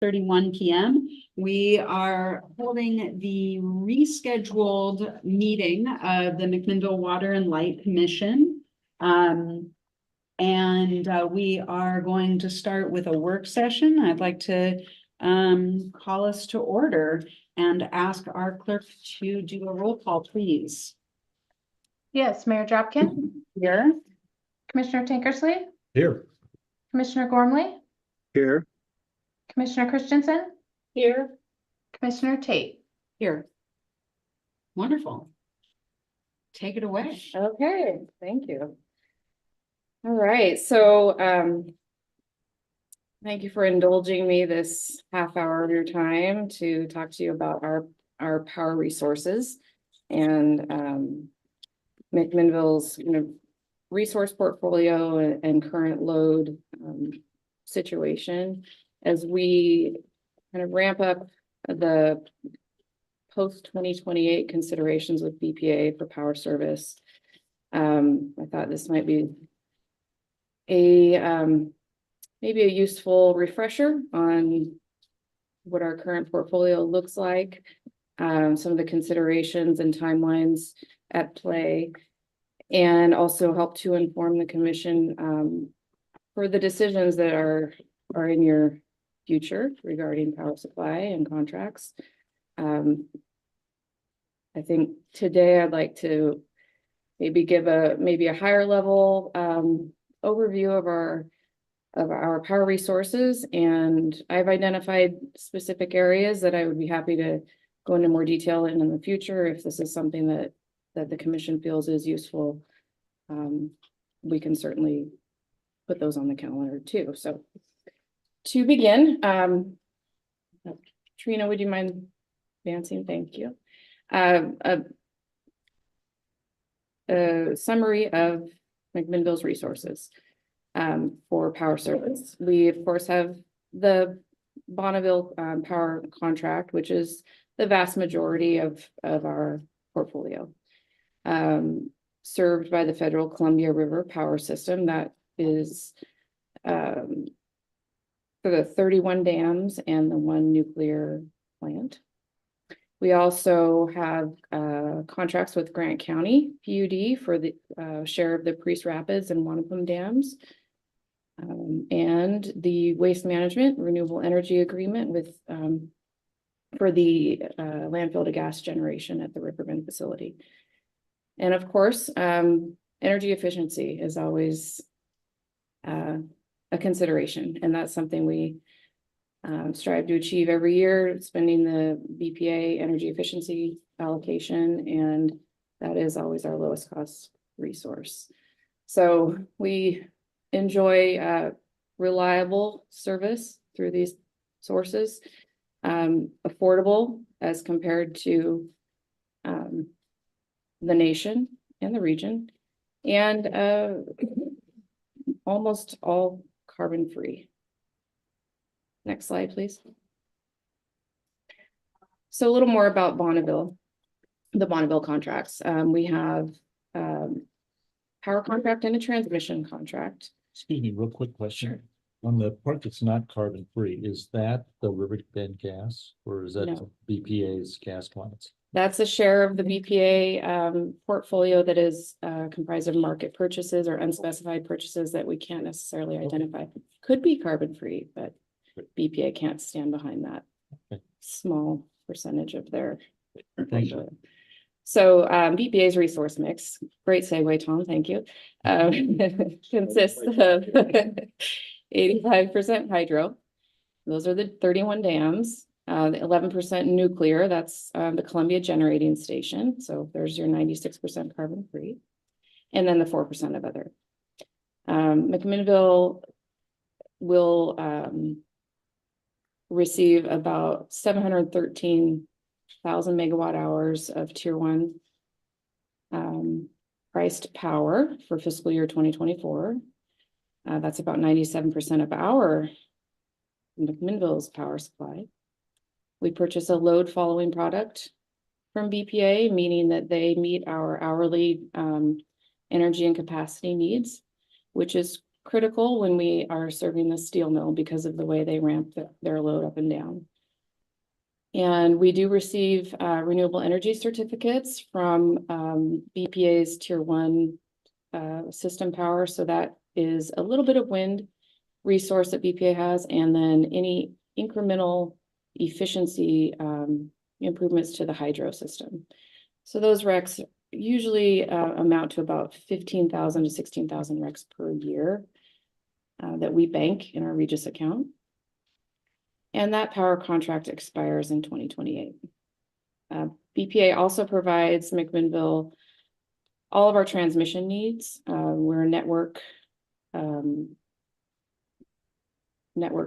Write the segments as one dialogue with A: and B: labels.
A: 6:31 p.m. We are holding the rescheduled meeting of the McMinnville Water and Light Commission. We are going to start with a work session. I'd like to call us to order and ask our clerk to do a roll call, please.
B: Yes, Mayor Dropkin.
A: Here.
B: Commissioner Tankersley.
C: Here.
B: Commissioner Gormley.
C: Here.
B: Commissioner Christensen.
A: Here.
B: Commissioner Tate.
A: Here. Wonderful. Take it away.
D: Okay, thank you. All right, so thank you for indulging me this half hour of your time to talk to you about our power resources and McMinnville's resource portfolio and current load situation as we kind of ramp up the post 2028 considerations with BPA for power service. I thought this might be maybe a useful refresher on what our current portfolio looks like, some of the considerations and timelines at play, and also help to inform the commission for the decisions that are in your future regarding power supply and contracts. I think today I'd like to maybe give a higher level overview of our power resources, and I've identified specific areas that I would be happy to go into more detail in the future if this is something that the commission feels is useful. We can certainly put those on the calendar too. So to begin, Trina, would you mind advancing? Thank you. A summary of McMinnville's resources for power service. We of course have the Bonneville power contract, which is the vast majority of our portfolio, served by the Federal Columbia River Power System. That is for the 31 dams and the 1 nuclear plant. We also have contracts with Grant County PUD for the share of the Priest Rapids and Wanapum dams, and the waste management renewable energy agreement with for the landfill to gas generation at the Riverbend facility. And of course, energy efficiency is always a consideration, and that's something we strive to achieve every year, spending the BPA energy efficiency allocation, and that is always our lowest cost resource. So we enjoy reliable service through these sources, affordable as compared to the nation and the region, and almost all carbon free. Next slide, please. So a little more about Bonneville, the Bonneville contracts. We have power contract and a transmission contract.
C: Excuse me, real quick question. On the part that's not carbon free, is that the Riverbend gas or is that
D: No.
C: BPA's gas plants?
D: That's a share of the BPA portfolio that is comprised of market purchases or unspecified purchases that we can't necessarily identify. Could be carbon free, but BPA can't stand behind that small percentage of their portfolio. So BPA's resource mix, great segue, Tom, thank you, consists of 85% hydro. Those are the 31 dams, the 11% nuclear, that's the Columbia Generating Station. So there's your 96% carbon free. And then the 4% of other. McMinnville will receive about 713,000 megawatt hours of tier 1 priced power for fiscal year 2024. That's about 97% of our McMinnville's power supply. We purchase a load following product from BPA, meaning that they meet our hourly energy and capacity needs, which is critical when we are serving the steel mill because of the way they ramp their load up and down. And we do receive renewable energy certificates from BPA's Tier 1 system power. So that is a little bit of wind resource that BPA has, and then any incremental efficiency improvements to the hydro system. So those RECs usually amount to about 15,000 to 16,000 RECs per year that we bank in our Regis account. And that power contract expires in 2028. BPA also provides McMinnville all of our transmission needs. We're a network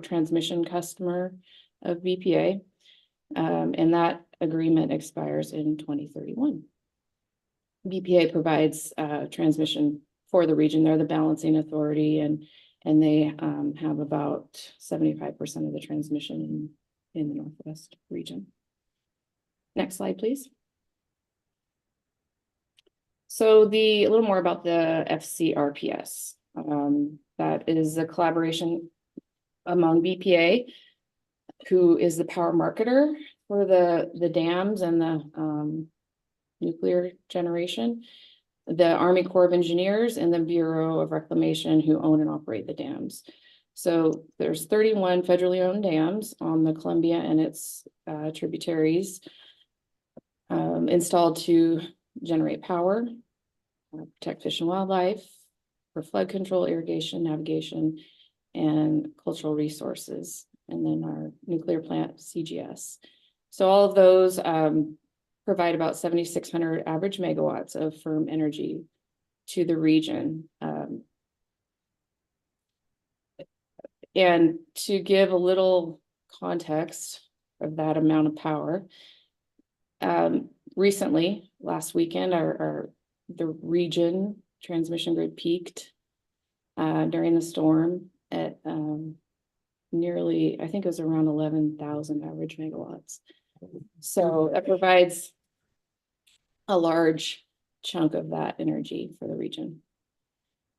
D: transmission customer of BPA, and that agreement expires in 2031. BPA provides transmission for the region. They're the balancing authority, and they have about 75% of the transmission in the Northwest region. Next slide, please. So a little more about the FCRPS. That is a collaboration among BPA, who is the power marketer for the dams and the nuclear generation, the Army Corps of Engineers, and the Bureau of Reclamation, who own and operate the dams. So there's 31 federally owned dams on the Columbia and its tributaries installed to generate power, protect fish and wildlife, for flood control, irrigation, navigation, and cultural resources, and then our nuclear plant, CGS. So all of those provide about 7,600 average megawatts of firm energy to the region. And to give a little context of that amount of power, recently, last weekend, the region transmission grid peaked during the storm at nearly, I think it was around 11,000 average megawatts. So that provides a large chunk of that energy for the region.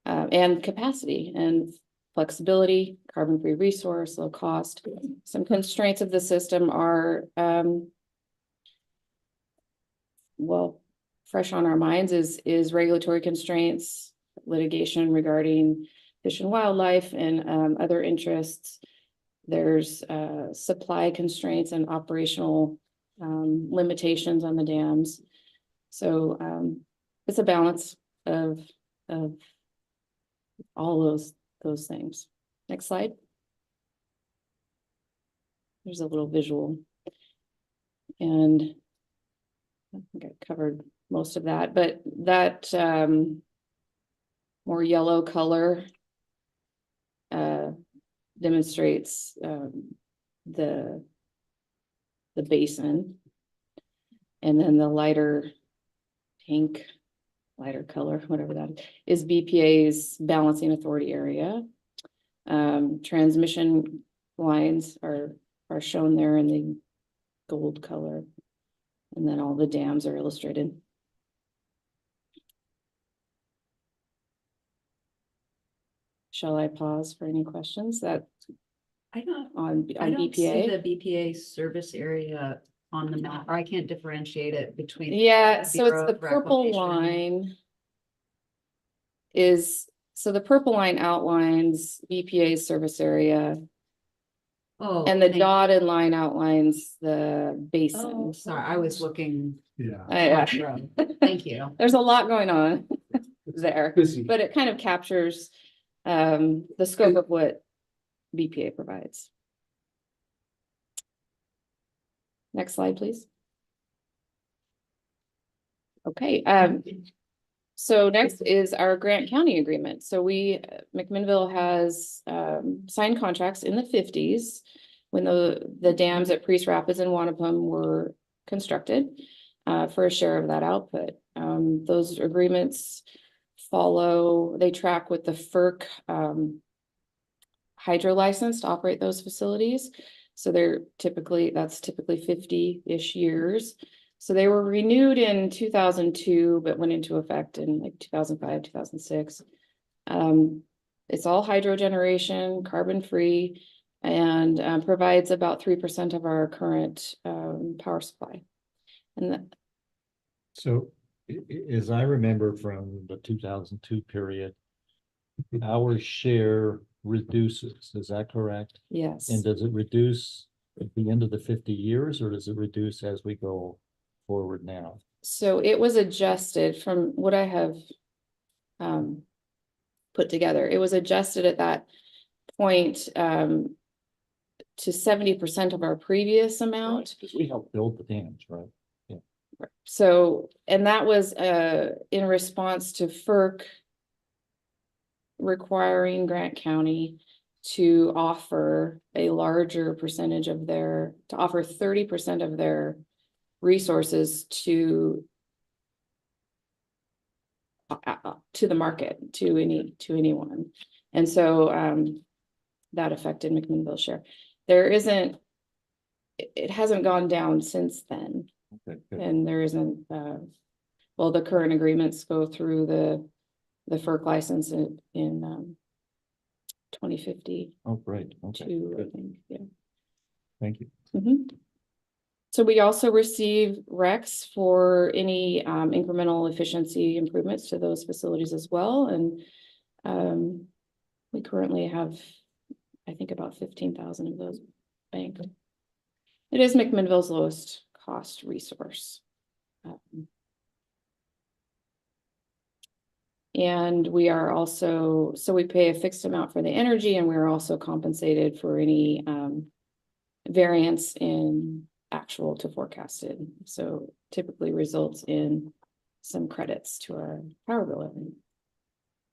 D: And capacity and flexibility, carbon-free resource, low cost. Some constraints of the system are, well, fresh on our minds is regulatory constraints, litigation regarding fish and wildlife, and other interests. There's supply constraints and operational limitations on the dams. So it's a balance of all those things. Next slide. There's a little visual, and I think I covered most of that, but that more yellow color demonstrates the basin, and then the lighter pink, lighter color, whatever that is BPA's balancing authority area. Transmission lines are shown there in the gold color, and then all the dams are illustrated. Shall I pause for any questions that
A: I don't
D: on
A: see
D: BPA?
A: the BPA service area on the map, or I can't differentiate it between.
D: Yeah, so it's
A: Bureau
D: the
A: of
D: purple
A: Reclamation.
D: line so the purple line outlines BPA's service area,
A: Oh,
D: and the
A: thank-
D: dotted line outlines the basin.
A: Oh, sorry, I was looking.
C: Yeah.
A: Thank you.
D: There's a lot going on there,
C: Busy.
D: but it kind of captures the scope of what BPA provides. Next slide, please. Okay, so next is our Grant County agreement. So McMinnville has signed contracts in the 50s when the dams at Priest Rapids and Wanapum were constructed for a share of that output. Those agreements they track with the FERC hydro license to operate those facilities. So that's typically 50-ish years. So they were renewed in 2002, but went into effect in like 2005, 2006. It's all hydro generation, carbon free, and provides about 3% of our current power supply. And
C: So as I remember from the 2002 period, our share reduces, is that correct?
D: yes.
C: And does it reduce at the end of the 50 years, or does it reduce as we go forward now?
D: So it was adjusted from what I have put together. It was adjusted at that point to 70% of our previous amount.
C: Because we helped build the dams, right?
D: So, and that was in response to FERC requiring Grant County to offer a larger percentage of to offer 30% of their resources to the market, to anyone. And so that affected McMinnville's share. It hasn't gone down since then.
C: Okay, good.
D: And there isn't, well, the current agreements go through the FERC license in 2052,
C: Oh, great. Okay,
D: I
C: good.
D: think, yeah.
C: Thank you.
D: Mhm. So we also receive RECs for any incremental efficiency improvements to those facilities as well. And we currently have, I think, about 15,000 of those banked. It is McMinnville's lowest cost resource. And we are also, so we pay a fixed amount for the energy, and we're also compensated for any variance in actual to forecasted. So typically results in some credits to our power bill.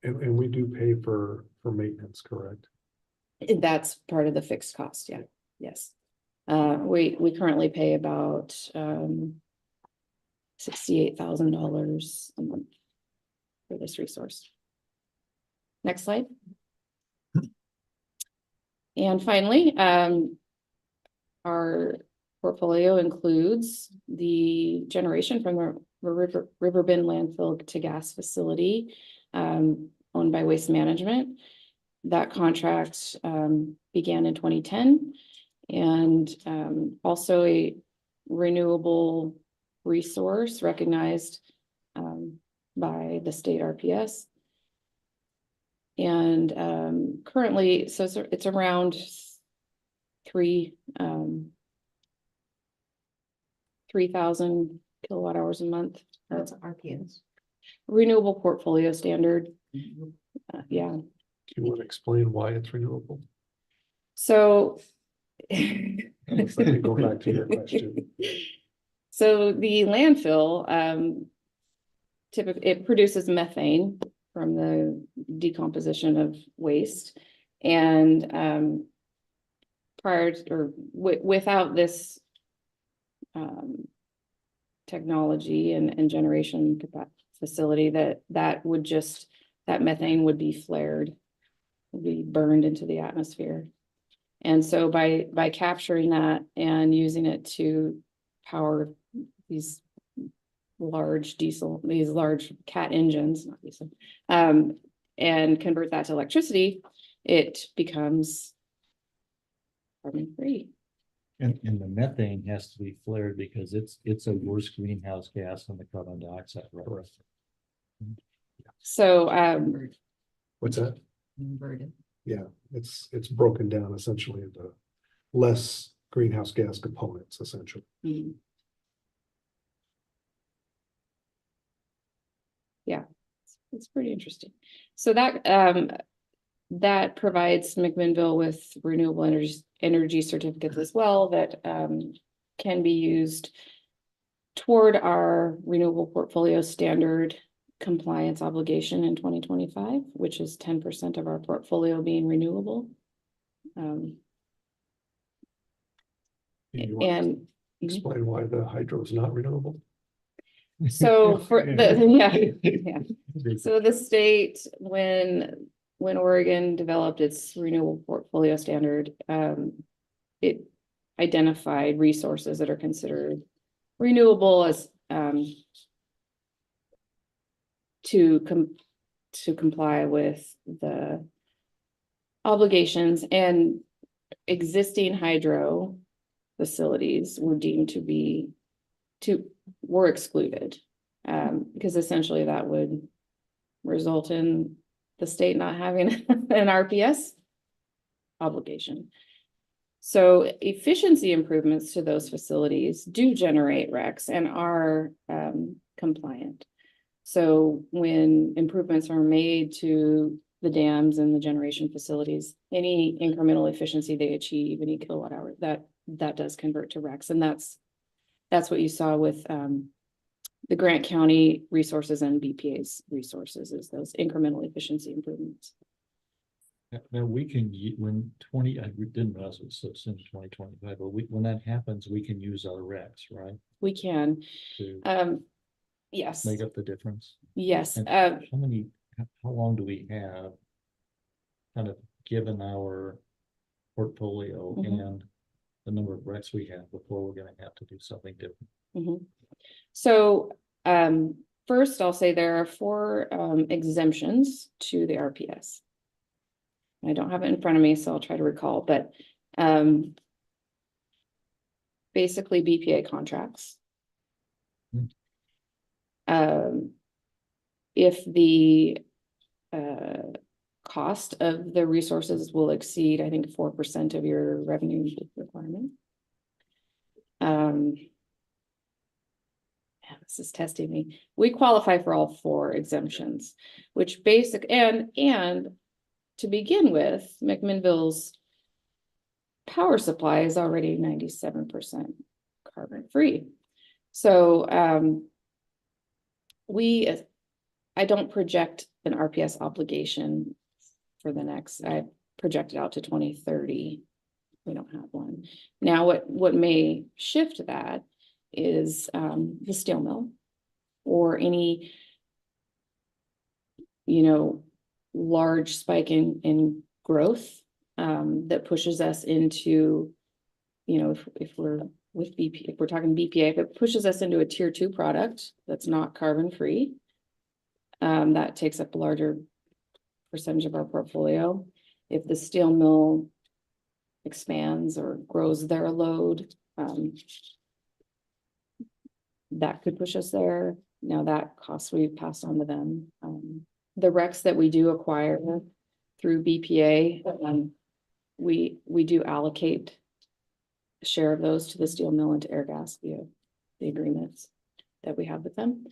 E: And we do pay for maintenance, correct?
D: And that's part of the fixed cost, yeah, yes. We currently pay about $68,000 a month for this resource. Next slide. And finally, our portfolio includes the generation from the Riverbend landfill to gas facility owned by Waste Management. That contract began in 2010, and also a renewable resource recognized by the state RPS. And currently, so it's around 3,000 kilowatt hours a month.
A: That's RPS.
D: Renewable portfolio standard. Yeah.
E: Do you want to explain why it's renewable?
D: So.
E: Let me go back to your question.
D: So the landfill, typically it produces methane from the decomposition of waste, and prior to, or without this technology and generation facility, that methane would be flared, would be burned into the atmosphere. And so by capturing that and using it to power these large cat engines, not diesel, and convert that to electricity, it becomes carbon free.
C: And the methane has to be flared because it's a worse greenhouse gas than the carbon dioxide, right?
D: So
E: What's that?
A: Inverted.
E: Yeah, it's broken down essentially into less greenhouse gas components, essentially.
D: Yeah, it's pretty interesting. So that that provides McMinnville with renewable energy certificates as well that can be used toward our renewable portfolio standard compliance obligation in 2025, which is 10% of our portfolio being renewable.
E: Do you want to
D: And
E: explain why the hydro is not renewable?
D: so for the yeah. So the state, when Oregon developed its renewable portfolio standard, it identified resources that are considered renewable as to comply with the obligations and existing hydro facilities were deemed to be were excluded. Because essentially that would result in the state not having an RPS obligation. So efficiency improvements to those facilities do generate RECs and are compliant. So when improvements are made to the dams and the generation facilities, any incremental efficiency they achieve, any kilowatt hour, that does convert to RECs. And that's what you saw with the Grant County resources and BPA's resources, is those incremental efficiency improvements.
C: Now we can, when I didn't realize it was so soon, 2025, but when that happens, we can use our RECs, right?
D: We can,
C: To
D: yes,
C: make up the difference.
D: yes.
C: And how long do we have? Kind of given our portfolio
D: Mhm.
C: and the number of RECs we have before we're gonna have to do something different.
D: Mhm. So, first I'll say there are 4 exemptions to the RPS. I don't have it in front of me, so I'll try to recall, but basically BPA contracts. If the cost of the resources will exceed, I think, 4% of your revenue requirement. Yeah, this is testing me. We qualify for all 4 exemptions, which and to begin with, McMinnville's power supply is already 97% carbon free. So I don't project an RPS obligation for the next, I project it out to 2030. We don't have one. Now, what may shift that is the steel mill or any, large spike in growth that pushes us into, if we're with BP, if we're talking BPA, if it pushes us into a tier 2 product that's not carbon free, that takes up a larger percentage of our portfolio. If the steel mill expands or grows their load, that could push us there. Now that cost we pass on to them. The RECs that we do acquire through BPA, we do allocate a share of those to the steel mill and to Airgas via the agreements that we have with them.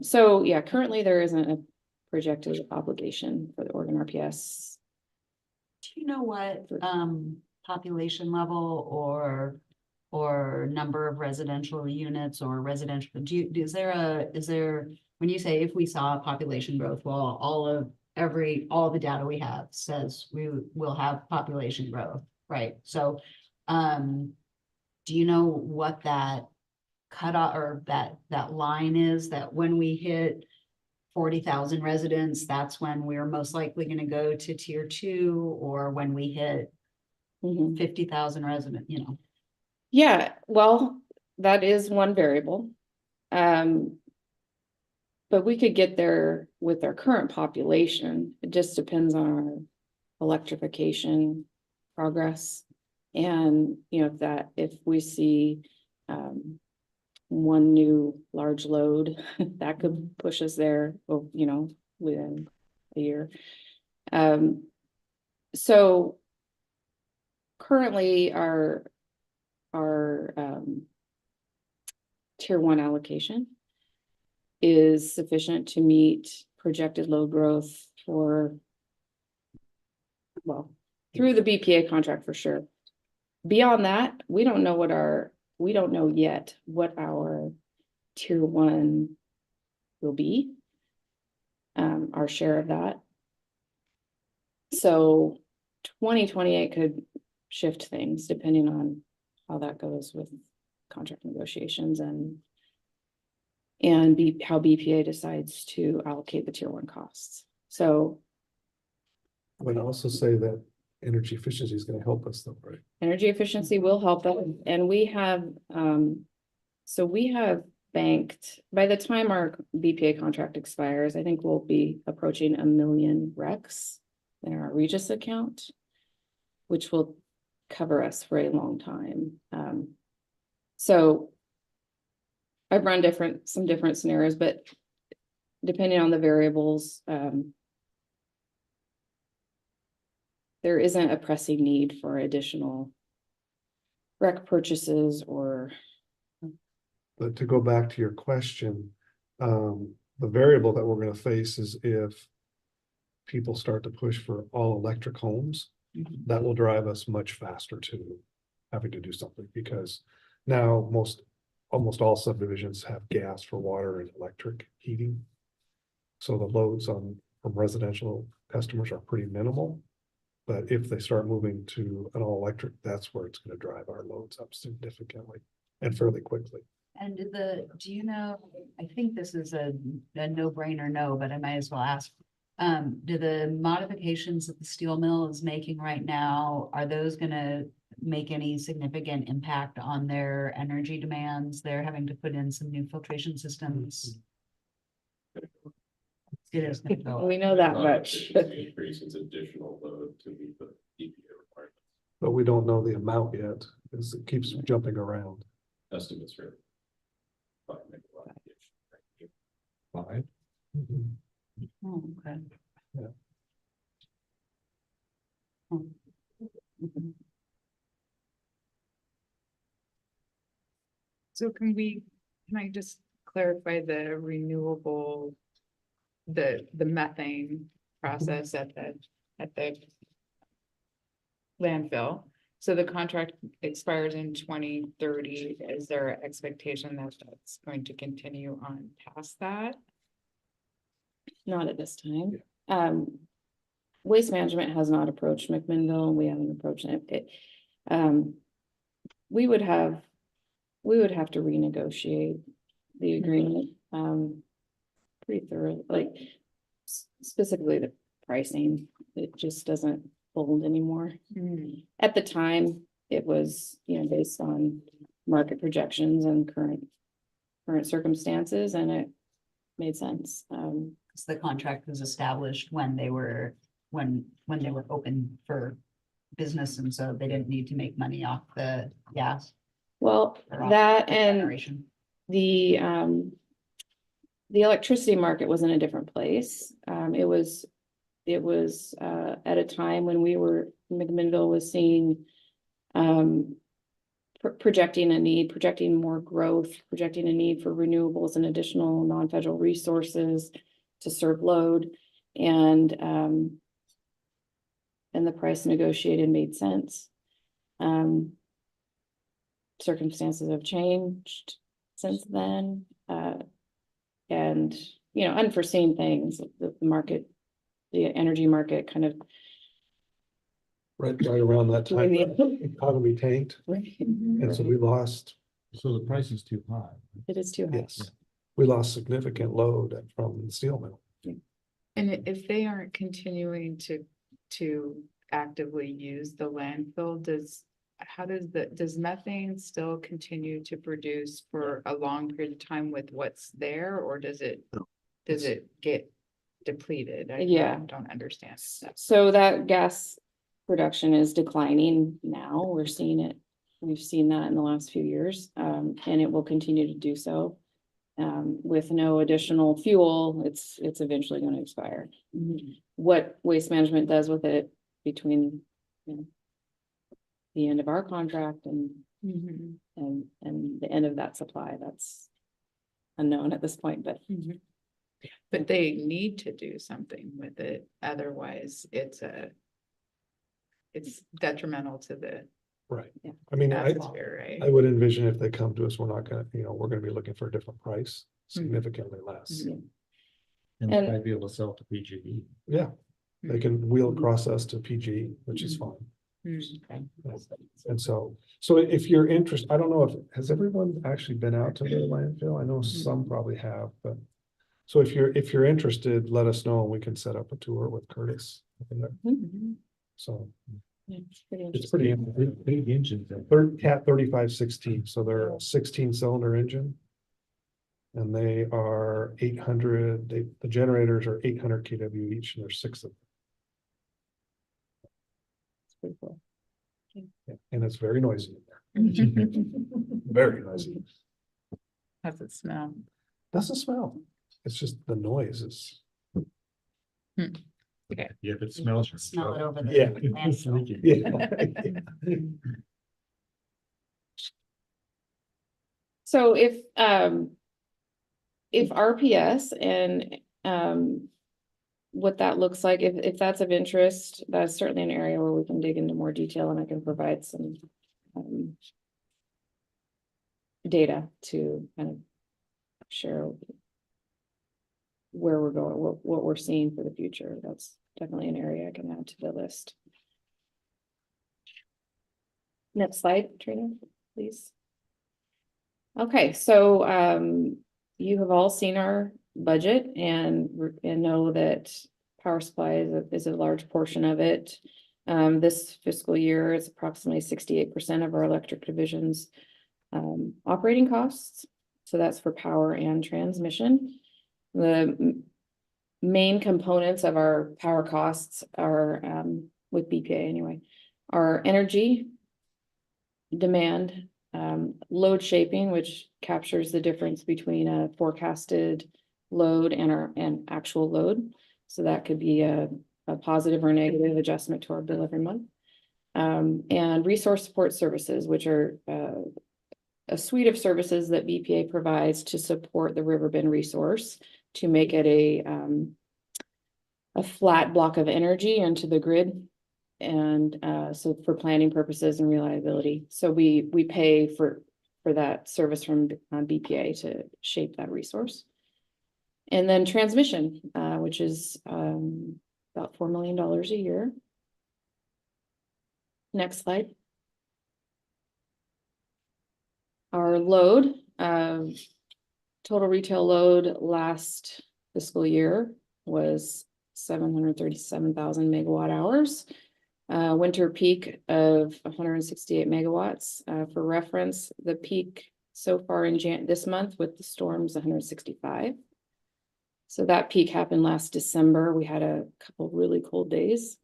D: So yeah, currently there isn't a projected obligation for the Oregon RPS.
A: Do you know what population level or number of residential units or residential, is there, when you say if we saw population growth, well, all the data we have says we will have population growth, right? So do you know what that cutoff or that line is, that when we hit 40,000 residents, that's when we're most likely going to go to tier 2, or when we hit 50,000 residents,
D: Yeah, well, that is one variable. But we could get there with our current population. It just depends on our electrification progress. And, if we see one new large load, that could push us there, within a year. So currently our tier 1 allocation is sufficient to meet projected load growth through the BPA contract for sure. Beyond that, we don't know yet what our tier 1 will be, our share of that. So 2028 could shift things depending on how that goes with contract negotiations and how BPA decides to allocate the tier 1 costs. So
E: I would also say that energy efficiency is going to help us though, right?
D: energy efficiency will help us, and we have banked, by the time our BPA contract expires, I think we'll be approaching 1 million RECs in our Regis account, which will cover us for a long time. So I've run some different scenarios, but depending on the variables, there isn't a pressing need for additional rec purchases or.
E: But to go back to your question, the variable that we're gonna face is if people start to push for all electric homes, that will drive us much faster to having to do something, because now almost all subdivisions have gas for water and electric heating. So the loads from residential customers are pretty minimal. But if they start moving to an all electric, that's where it's gonna drive our loads up significantly and fairly quickly.
A: And do you know, I think this is a no-brainer no, but I might as well ask. Do the modifications that the steel mill is making right now, are those gonna make any significant impact on their energy demands? They're having to put in some new filtration systems. It is. gonna go up.
D: We know that much.
F: Increase its additional load to meet the EPA requirements.
E: But we don't know the amount yet, because it keeps jumping around.
F: Estimates are 5 megawatt.
C: 5.
A: Oh, okay.
E: Yeah.
A: Oh. Mhm.
G: So can I just clarify the renewable, the methane process at the landfill? So the contract expires in 2030. Is there an expectation that that's going to continue on past that?
D: Not at this time. Waste Management has not approached McMinnville, and we haven't approached it. We would have to renegotiate the agreement, pretty thorough, like specifically the pricing. It just doesn't hold anymore. At the time, it was, based on market projections and current circumstances, and it made sense.
A: So the contract was established when they were open for business, and so they didn't need to make money off the gas.
D: Well,
A: or off
D: that
A: the
D: and
A: generation.
D: the electricity market was in a different place. It was at a time when McMinnville was seeing projecting more growth, projecting a need for renewables and additional non-federal resources to serve load, and the price negotiated made sense. Circumstances have changed since then, and unforeseen things. The market, the energy market, kind of
E: Right around that time,
D: Maybe.
E: the economy tanked, and so we lost,
C: So the price is too high.
D: it is too high.
E: yes, we lost significant load from the steel mill.
G: And if they aren't continuing to actively use the landfill, does methane still continue to produce for a long period of time with what's there, or does it get depleted?
D: Yeah.
G: Don't understand that.
D: So that gas production is declining now. We're seeing it. We've seen that in the last few years, and it will continue to do so. With no additional fuel, it's eventually going to expire. What Waste Management does with it between the end of our contract and the end of that supply, that's unknown at this point, but
G: But they need to do something with it, otherwise it's detrimental to the
E: Right.
D: Yeah.
E: I mean,
G: atmosphere, right?
E: I would envision if they come to us, we're not gonna, we're gonna be looking for a different price, significantly less.
D: Mhm.
C: And they
D: And-
C: might be able to sell to PGE.
E: Yeah, they can wheel across us to PG, which is fine.
G: Mm.
E: And so if you're interested, I don't know has everyone actually been out to the landfill? I know some probably have, but. So if you're interested, let us know and we can set up a tour with Curtis. So
D: Yeah, it's pretty
E: it's
D: interesting.
E: pretty,
C: Big engines.
E: Cat 3516, so they're a 16-cylinder engine. And they are 800, the generators are 800 kW each, and there's 6 of them.
D: pretty cool.
E: Yeah, and it's very noisy in there, very noisy.
G: How's it smell?
E: Doesn't smell. It's just the noise is.
C: Yeah, if it smells.
A: Smell it over
E: Yeah.
A: the landfill.
E: Yeah.
D: So if RPS and what that looks like, if that's of interest, that's certainly an area where we can dig into more detail and I can provide some data to kind of share where we're going, what we're seeing for the future. That's definitely an area I can add to the list. Next slide, Trina, please. Okay, so you have all seen our budget and know that power supply is a large portion of it. This fiscal year is approximately 68% of our electric division's operating costs. So that's for power and transmission. The main components of our power costs are, with BPA anyway, are energy, demand, load shaping, which captures the difference between a forecasted load and actual load. So that could be a positive or negative adjustment to our bill every month. And resource support services, which are a suite of services that BPA provides to support the Riverbend resource to make it a flat block of energy into the grid. And so for planning purposes and reliability. So we pay for that service from BPA to shape that resource. And then transmission, which is about $4 million a year. Next slide. Our load, total retail load last fiscal year was 737,000 megawatt hours. Winter peak of 168 megawatts. For reference, the peak so far in this month with the storms, 165. So that peak happened last December. We had a couple really cold days.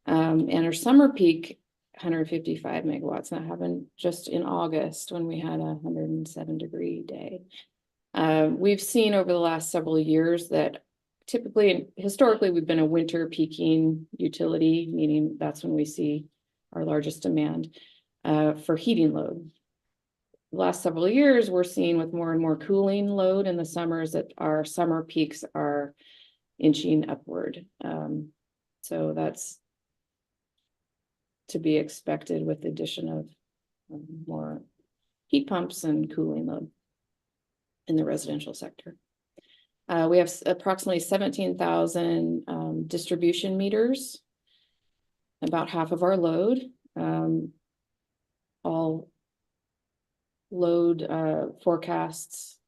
D: And our summer peak, 155 megawatts. That happened just in August when we had a 107-degree day. We've seen over the last several years that typically and historically we've been a winter peaking utility, meaning that's when we see our largest demand for heating load. The last several years, we're seeing with more and more cooling load in the summers that our summer peaks are inching upward. So that's to be expected with the addition of more heat pumps and cooling load in the residential sector. We have approximately 17,000 distribution meters, about half of our load. All load forecasts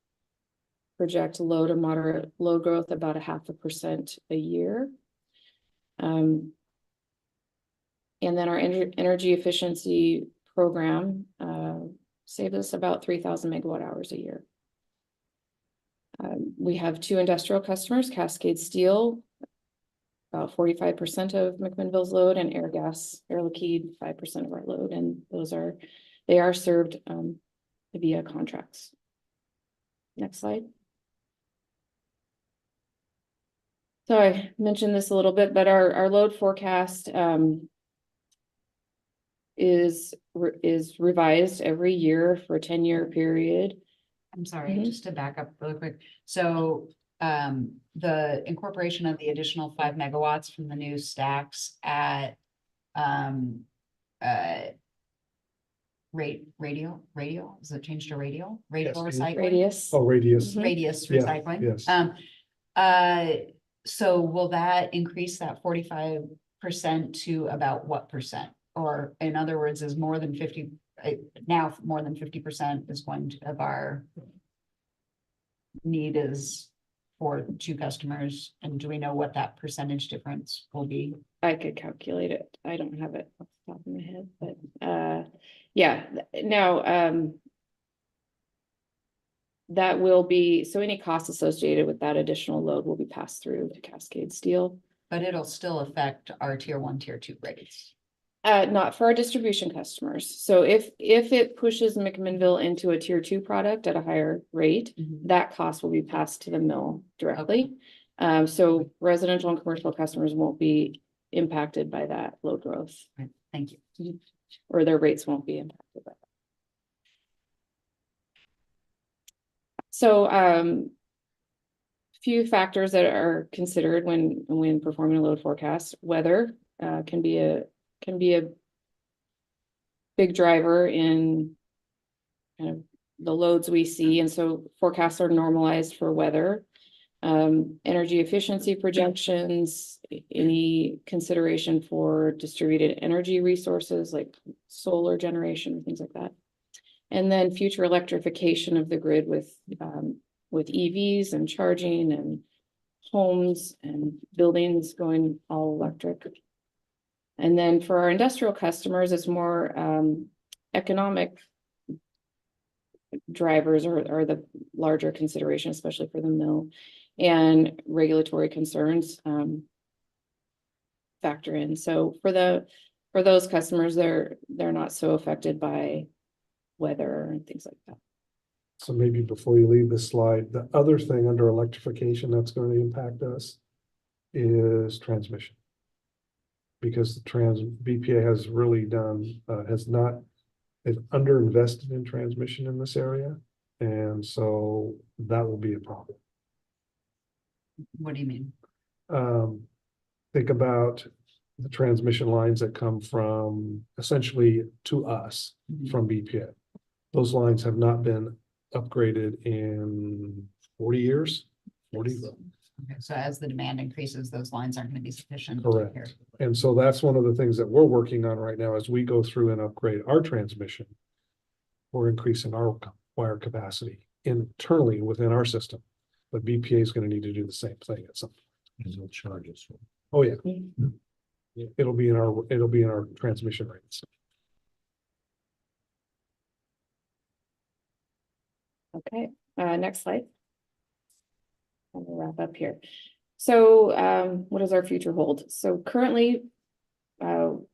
D: project low to moderate load growth about 0.5% a year. And then our energy efficiency program saves us about 3,000 megawatt hours a year. We have 2 industrial customers, Cascade Steel, about 45% of McMinnville's load, and Air Liquide, 5% of our load, and they are served via contracts. Next slide. So I mentioned this a little bit, but our load forecast is revised every year for a 10-year period.
A: I'm sorry, just to back up really quick. So the incorporation of the additional 5 megawatts from the new stacks at radio, is it changed to radio
E: Yes,
A: recycling?
D: Radius.
E: Oh, radius.
D: Mhm.
A: Radius
E: Yeah,
A: recycling.
E: yes.
A: So will that increase that 45% to about what percent? Or in other words, is more than 50, now more than 50% is going to, of our need is for 2 customers, and do we know what that percentage difference will be?
D: I could calculate it. I don't have it off the top of my head, but yeah, now that will be, so any costs associated with that additional load will be passed through to Cascade Steel.
A: But it'll still affect our tier 1, tier 2 rates.
D: Not for our distribution customers. So if it pushes McMinnville into a tier 2 product at a higher rate,
A: Mhm.
D: that cost will be passed to the mill directly. So residential and commercial customers won't be impacted by that load growth,
A: Right, thank you.
D: or their rates won't be impacted by that. So, few factors that are considered when performing a load forecast. Weather, can be a big driver in kind of the loads we see, and so forecasts are normalized for weather. Energy efficiency projections, any consideration for distributed energy resources like solar generation, things like that. And then future electrification of the grid with EVs and charging and homes and buildings going all electric. And then for our industrial customers, it's more economic drivers are the larger consideration, especially for the mill, and regulatory concerns factor in. So for those customers, they're not so affected by weather and things like that.
E: So maybe before you leave this slide, the other thing under electrification that's going to impact us is transmission. Because the BPA has really done, has underinvested in transmission in this area. And so that will be a problem.
A: What do you mean?
E: Think about the transmission lines that come from essentially to us
A: Mhm.
E: from BPA. Those lines have not been upgraded in 40 years. 40.
A: Okay, so as the demand increases, those lines aren't gonna be sufficient. to
E: Correct.
A: carry.
E: And so that's one of the things that we're working on right now as we go through and upgrade our transmission. We're increasing our wire capacity internally within our system. But BPA is going to need to do the same thing at some point.
C: And they'll charge us.
E: Oh, yeah.
D: Mhm.
E: It'll be in our transmission rates.
D: Okay, next slide. I'm gonna wrap up here. So, what does our future hold? So currently,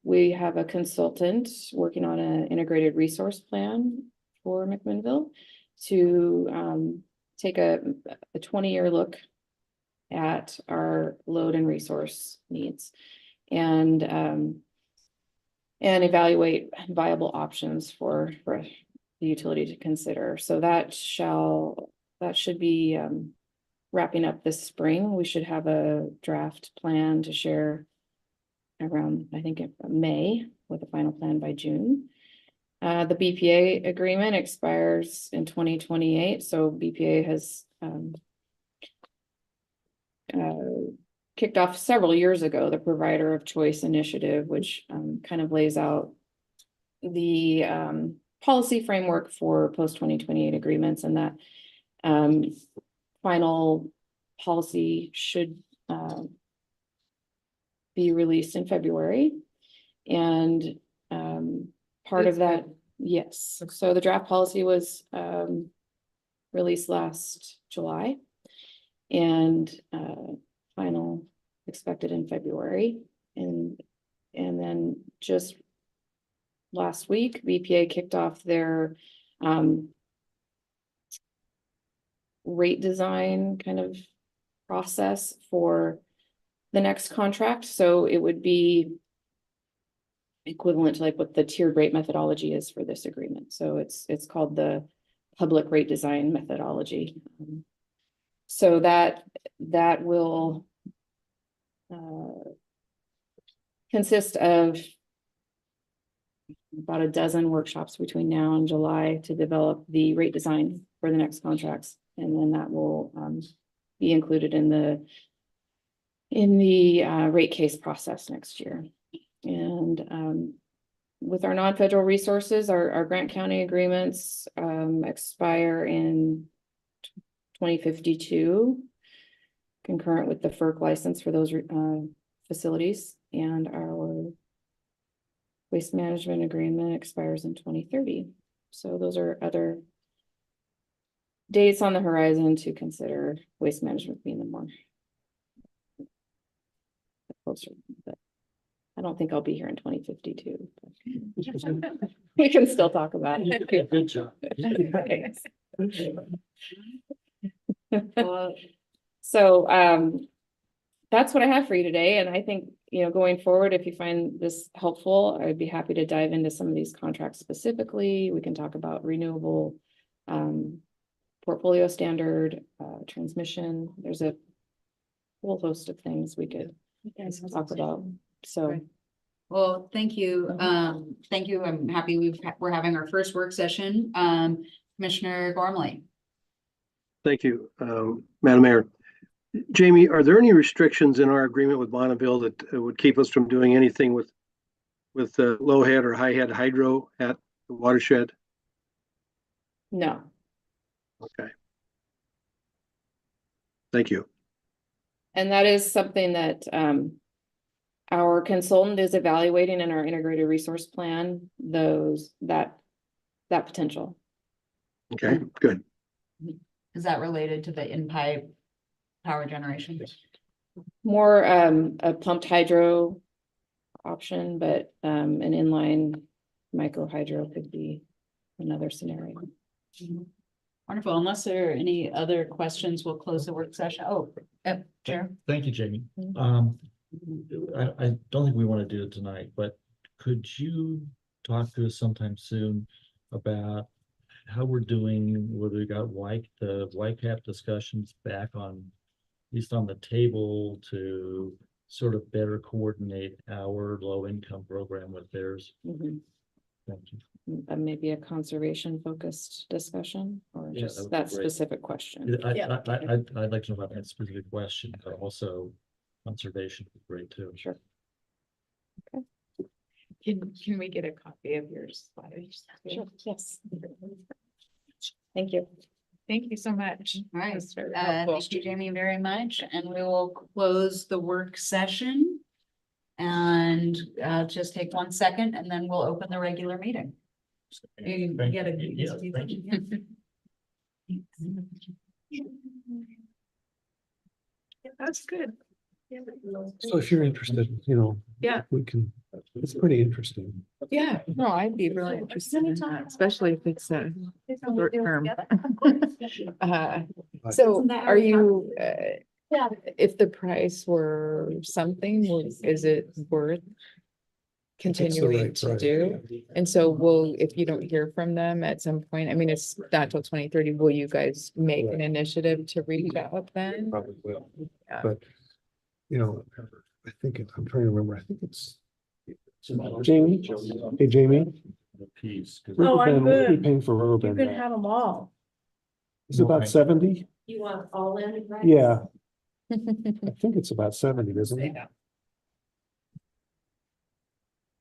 D: we have a consultant working on an integrated resource plan for McMinnville to take a 20-year look at our load and resource needs and evaluate viable options for the utility to consider. So that should be wrapping up this spring. We should have a draft plan to share around, I think, May, with a final plan by June. The BPA agreement expires in 2028, so BPA has kicked off several years ago the Provider of Choice initiative, which kind of lays out the policy framework for post-2028 agreements, and that final policy should be released in February. And part of that, yes. So the draft policy was released last July, and final expected in February. And then just last week, BPA kicked off their rate design kind of process for the next contract. So it would be equivalent to like what the tiered rate methodology is for this agreement. So it's called the public rate design methodology. So that will consist of about a dozen workshops between now and July to develop the rate design for the next contracts. And then that will be included in the rate case process next year. And with our non-federal resources, our Grant County agreements expire in 2052, concurrent with the FERC license for those facilities, and our waste management agreement expires in 2030. So those are other dates on the horizon to consider, waste management being the more closer. But I don't think I'll be here in 2052. We can still talk about it.
C: Good job.
D: Thanks.
A: Well,
D: So, that's what I have for you today, and I think, going forward, if you find this helpful, I'd be happy to dive into some of these contracts specifically. We can talk about renewable, portfolio standard, transmission. There's a whole host of things we could talk about, so.
A: well, thank you. Thank you. I'm happy we're having our first work session. Commissioner Gormley.
H: Thank you, Madam Mayor. Jamie, are there any restrictions in our agreement with Bonneville that would keep us from doing anything with low head or high head hydro at the watershed?
D: No,
H: Okay. Thank you.
D: and that is something that, our consultant is evaluating in our integrated resource plan, that potential.
H: Okay, good.
A: Is that related to the in-pipe power generation?
D: More, a pumped hydro option, but, an inline micro hydro could be another scenario.
A: Wonderful. Unless there are any other questions, we'll close the work session. Oh, Chair.
C: Thank you, Jamie.
D: Mhm.
C: I don't think we want to do it tonight, but could you talk to us sometime soon about how we're doing, whether we got the YCAP discussions back on, at least on the table, to sort of better coordinate our low income program with theirs?
D: Mhm.
C: Thank you.
D: Maybe a conservation focused discussion, or
C: Yeah, that
D: just
C: would be
D: that
C: great.
D: specific question.
C: I'd like to know about that specific question, but also conservation would be great too.
D: Sure.
G: Can we get a copy of your slides?
D: Sure, yes. Thank you.
G: Thank you so much.
A: All right.
G: That's very helpful.
A: Thank you, Jamie, very much. And we will close the work session. And just take 1 second and then we'll open the regular meeting. You
C: Thank
A: get a-
C: you. Yeah, thank you.
G: That's good.
E: So if you're interested,
G: Yeah.
E: we can, it's pretty interesting.
G: Yeah, no, I'd be really interested, especially if it's a short term. So are you, if the price were something, is it worth
E: It's the
G: continuing
E: right
G: to
E: price,
G: do?
E: yeah.
G: And so if you don't hear from them at some point, I mean, it's not till 2030, will you guys make an initiative to reach out then?
E: Probably will,
G: Yeah.
E: but, I think I'm trying to remember, I think it's. Jamie, hey Jamie.
C: Piece. 'cause-
E: River
I: I'm
E: Bend, what are we
I: good.
E: paying for River
I: You
E: Bend
I: can
E: now?
I: have them all.
E: Is it about 70?
I: You want all in, right?
E: Yeah, I think it's about 70, isn't it?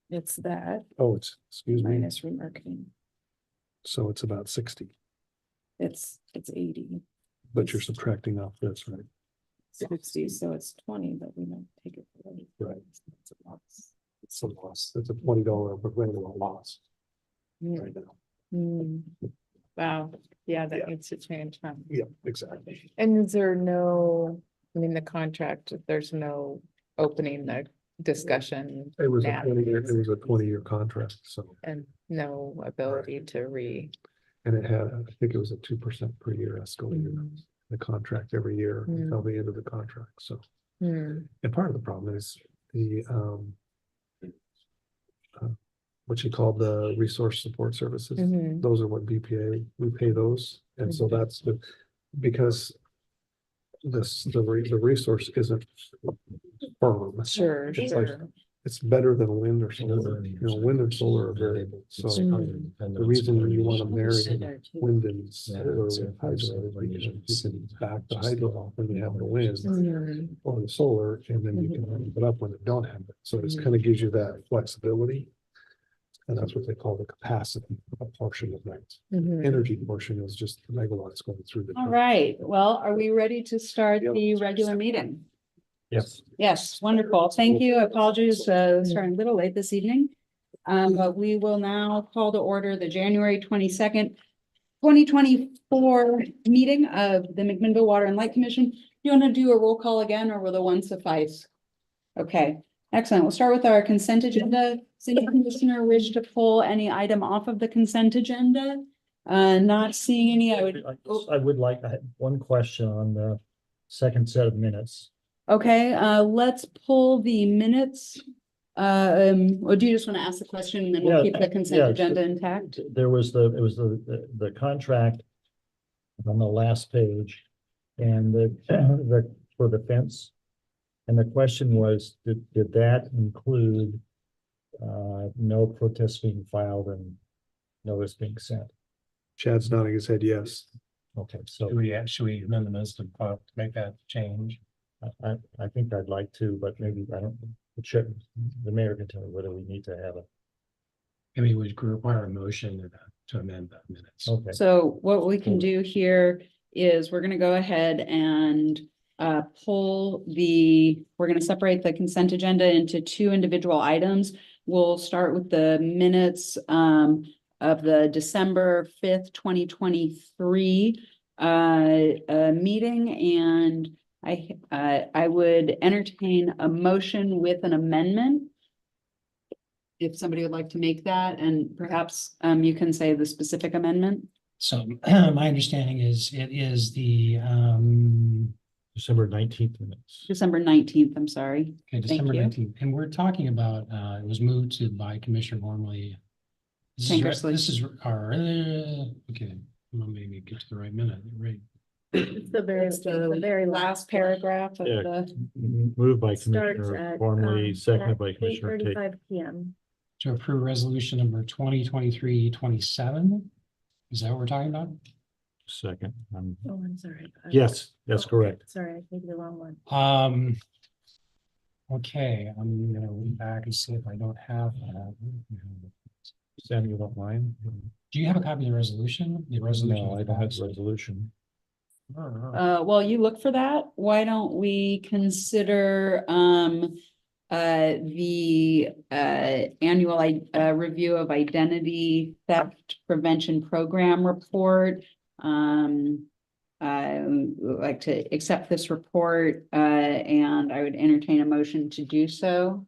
G: It's that
E: Oh, excuse me,
D: Minus remarketing,
E: so it's about 60,
D: it's 80,
E: but you're subtracting off this, right?
D: 60, so it's 20, but we don't take it away.
E: Right.
D: It's a loss.
E: It's a loss, it's a $20 regular loss right now.
G: Mm. Wow, yeah,
E: Yeah.
G: that needs to change, huh?
E: Yeah, exactly.
G: And is there no, the contract, there's no opening the discussion
E: It was a
G: now
E: 20-year contract, so,
G: and no ability to
E: and it had, I think it was a 2% per year escalator,
G: Mm.
E: the contract every year until the end of the contract, so.
G: Hmm.
E: And part of the problem is the, what you call the resource support services.
G: Mhm.
E: Those are what BPA, we pay those, and so that's because the resource isn't firm.
G: Sure,
E: It's like,
G: sure.
E: it's better than wind or solar, wind and solar are variable, so the reason you want to marry wind and solar with hydro is because you can back the hydro off when you have the wind
G: Mhm.
E: or the solar, and then you can ramp it up when it don't have it, so it kind of gives you that flexibility. And that's what they call the capacity, a portion of that.
G: Mhm.
E: Energy portion is just the megawatts going through the.
A: All right. Well, are we ready to start the regular meeting?
C: Yes.
A: Yes, wonderful. Thank you. I apologize, starting a little late this evening. But we will now call to order the January 22nd, 2024 meeting of the McMinnville Water and Light Commission. You want to do a roll call again, or will the one suffice? Okay, Excellent. We'll start with our consent agenda. Does any commissioner wish to pull any item off of the consent agenda? Not seeing any, I would,
C: I had one question on the second set of minutes.
A: okay, let's pull the minutes. Or do you just want to ask the question and then we'll keep the consent agenda intact?
C: There was the contract on the last page and for the fence. And the question was, did that include no protest being filed and notice being sent?
E: Chad's nodding his head yes.
C: Okay, so
I: Should we amend the minutes to make that change?
C: I think I'd like to, but maybe I don't, it should, the mayor can tell me whether we need to have it.
I: I mean, we could require a motion to amend the minutes.
C: Okay,
A: So what we can do here is we're gonna go ahead and we're gonna separate the consent agenda into two individual items. We'll start with the minutes of the December 5th, 2023 meeting, and I would entertain a motion with an amendment. If somebody would like to make that, and perhaps you can say the specific amendment.
I: So my understanding is it is the
C: December 19th minutes.
A: December 19th, I'm sorry.
I: okay, December
A: you.
I: 19th, and we're talking about it was moved to by Commissioner Gormley.
A: Tankersley.
I: This is our okay. Well, maybe get to the right minute, right?
J: It's the very
A: Last paragraph of
C: Yeah.
A: the,
C: Moved by
J: starts
C: Commissioner
J: at,
C: Gormley, seconded by Commissioner Tate.
J: 8:35 PM.
I: To approve resolution number 2023-27. Is that what we're talking about?
C: Second.
J: Oh, I'm sorry.
C: Yes, that's
J: Oh,
C: correct.
J: Sorry, I gave you the wrong one.
I: Okay, I'm gonna look back and see if I don't have that.
C: Sam, you don't mind?
I: Do you have a copy of the resolution? The resolution.
C: No, I don't have the resolution.
A: while you look for that, why don't we consider the annual review of identity theft prevention program report. I would like to accept this report and I would entertain a motion to do so.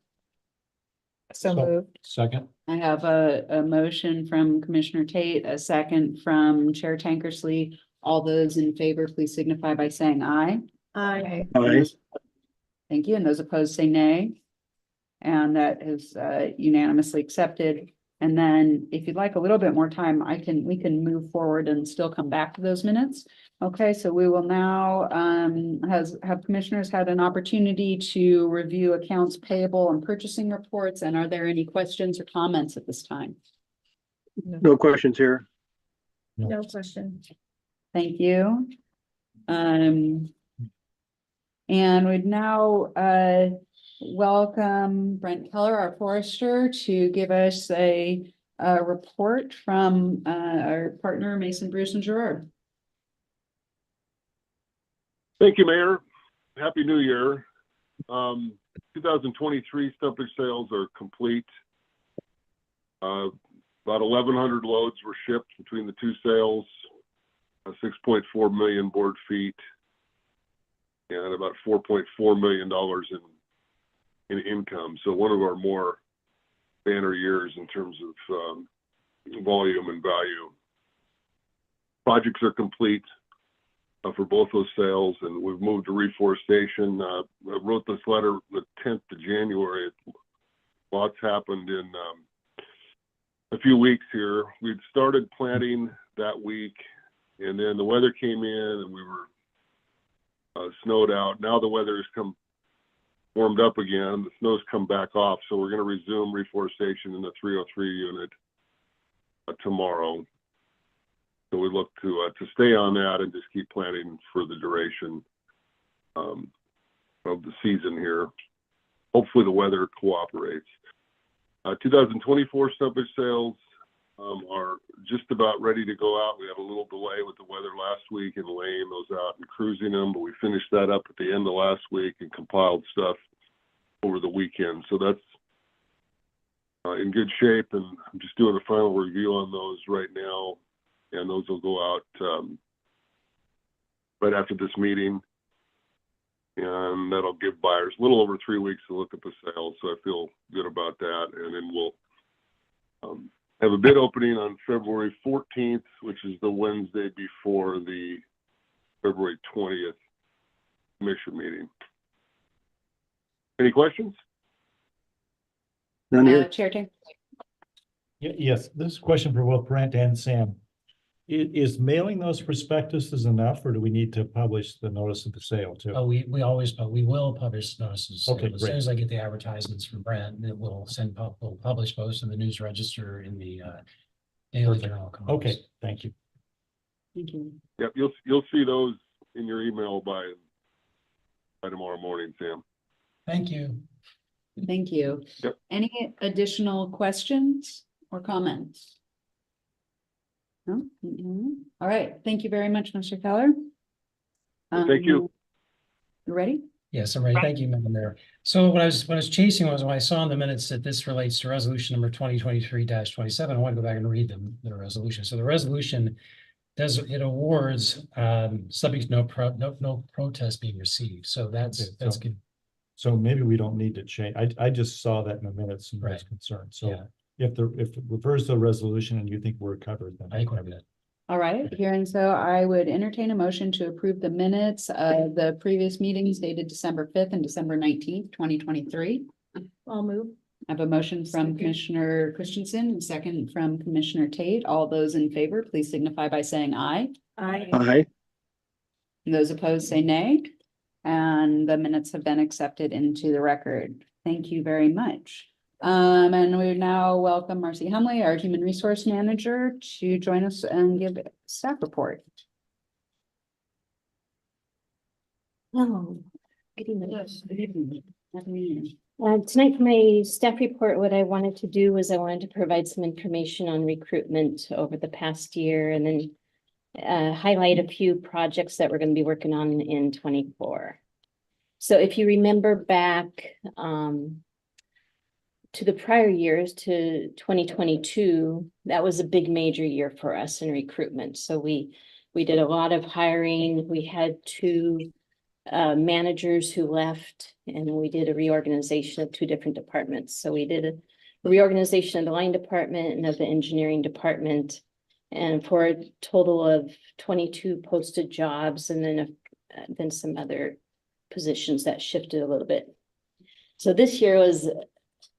J: So moved.
C: Second.
A: I have a motion from Commissioner Tate, a second from Chair Tankersley. All those in favor, please signify by saying aye.
J: Aye.
H: Aye.
A: Thank you. And those opposed say nay. And that is unanimously accepted. And then if you'd like a little bit more time, we can move forward and still come back to those minutes. Okay, so we will now have commissioners had an opportunity to review accounts payable and purchasing reports. And are there any questions or comments at this time?
H: No questions here.
J: No question.
A: Thank you. And we'd now welcome Brent Keller, our forester, to give us a report from our partner Mason, Bruce, and Gerard.
F: Thank you, Mayor. Happy New Year. 2023 stumpage sales are complete. About 1,100 loads were shipped between the two sales, 6.4 million board feet, and about $4.4 million in income. So one of our more banner years in terms of volume and value. Projects are complete for both those sales, and we've moved to reforestation. I wrote this letter the 10th of January. Lots happened in a few weeks here. We'd started planting that week, and then the weather came in and we were snowed out. Now the weather has warmed up again. The snow's come back off, so we're going to resume reforestation in the 303 unit tomorrow. So we look to stay on that and just keep planting for the duration of the season here. Hopefully the weather cooperates. 2024 stumpage sales are just about ready to go out. We had a little delay with the weather last week and laying those out and cruising them, but we finished that up at the end of last week and compiled stuff over the weekend. So that's in good shape, and I'm just doing a final review on those right now, and those will go out right after this meeting. And that'll give buyers a little over 3 weeks to look at the sale. So I feel good about that. And then we'll have a bid opening on February 14th, which is the Wednesday before the February 20th commission meeting. Any questions?
H: None here.
D: Chair Tinker.
C: Yes, this is a question for both Brent and Sam. Is mailing those prospectuses enough, or do we need to publish the notice of the sale too?
I: Oh, we will publish notices.
C: Okay,
I: As soon
C: great.
I: as I get the advertisements from Brent, it will we'll publish both in the News Register in the Daily Journal. Commerce.
C: Okay, thank you.
A: Thank you.
F: Yep, you'll see those in your email by tomorrow morning, Sam.
I: Thank you.
A: Thank you.
F: Yep.
A: Any additional questions or comments? No? All right. Thank you very much, Mr. Keller.
F: Thank you.
A: You ready?
I: Yes, I'm ready. Thank you, Madam Mayor. So what I was chasing was when I saw in the minutes that this relates to resolution number 2023-27, I want to go back and read the resolution. So the resolution it awards subject to no protest being received. So that's good.
C: So maybe we don't need to change. I just saw that in the minutes and was
I: Right.
C: concerned. So
I: Yeah.
C: if it refers to the resolution and you think we're covered, then
I: I think we're good.
A: All right, hearing so, I would entertain a motion to approve the minutes of the previous meetings dated December 5th and December 19th, 2023.
J: I'll move.
A: I have a motion from
G: Second.
A: Commissioner Christensen, and second from Commissioner Tate. All those in favor, please signify by saying aye.
H: Aye.
A: And those opposed say nay. And the minutes have been accepted into the record. Thank you very much. And we now welcome Marcy Humley, our Human Resource Manager, to join us and give a staff report.
K: Oh, good evening.
A: Good evening. Happy New Year.
K: Tonight for my staff report, what I wanted to do was I wanted to provide some information on recruitment over the past year and then highlight a few projects that we're going to be working on in 24. So if you remember back to the prior years, to 2022, that was a big major year for us in recruitment. So we did a lot of hiring. We had 2 managers who left, and we did a reorganization of 2 different departments. So we did a reorganization of the line department and of the engineering department, and for a total of 22 posted jobs, and then some other positions that shifted a little bit. So this year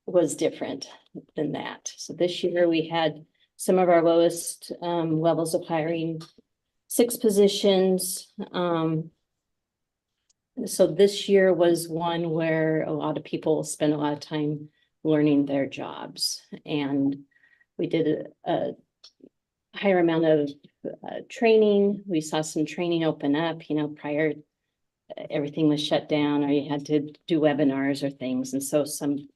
K: was different than that. So this year we had some of our lowest levels of hiring, 6 positions. So this year was one where a lot of people spent a lot of time learning their jobs, and we did a higher amount of training. We saw some training open up, prior everything was shut down or you had to do webinars or things. And so some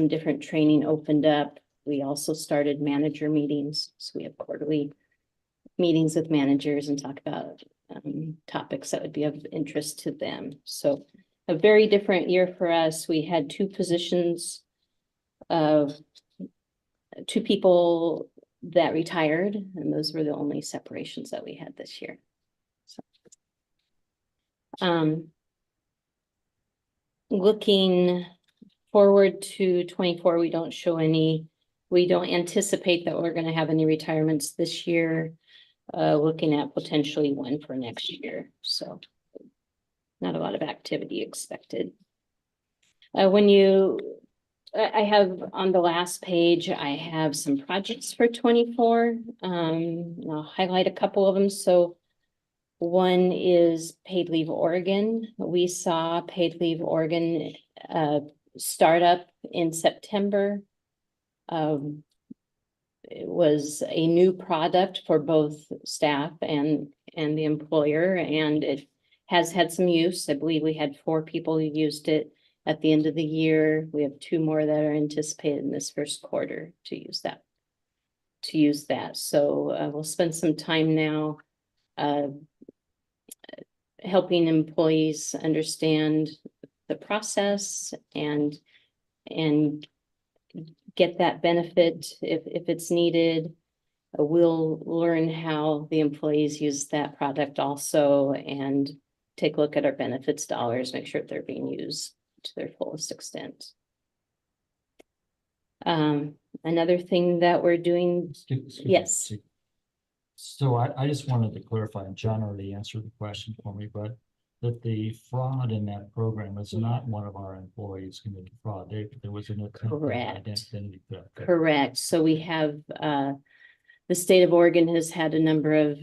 K: different training opened up. We also started manager meetings. So we have quarterly meetings with managers and talk about topics that would be of interest to them. So a very different year for us. We had 2 positions of 2 people that retired, and those were the only separations that we had this year. So, looking forward to 24, we don't anticipate that we're going to have any retirements this year. Looking at potentially 1 for next year. So not a lot of activity expected. I have on the last page, I have some projects for 24. I'll highlight a couple of them. So one is Paid Leave Oregon. We saw Paid Leave Oregon start up in September. It was a new product for both staff and the employer, and it has had some use. I believe we had 4 people who used it at the end of the year. We have 2 more that are anticipated in this first quarter to use that. So we'll spend some time now helping employees understand the process and get that benefit if it's needed. We'll learn how the employees use that product also, and take a look at our benefits dollars, make sure they're being used to their fullest extent. Another thing that we're doing,
C: Excuse me.
K: yes.
C: So I just wanted to clarify, and John already answered the question for me, but that the fraud in that program is not one of our employees committing fraud. There was an attempt at
K: Correct.
C: identity theft.
K: Correct. So we have, the state of Oregon has had a number of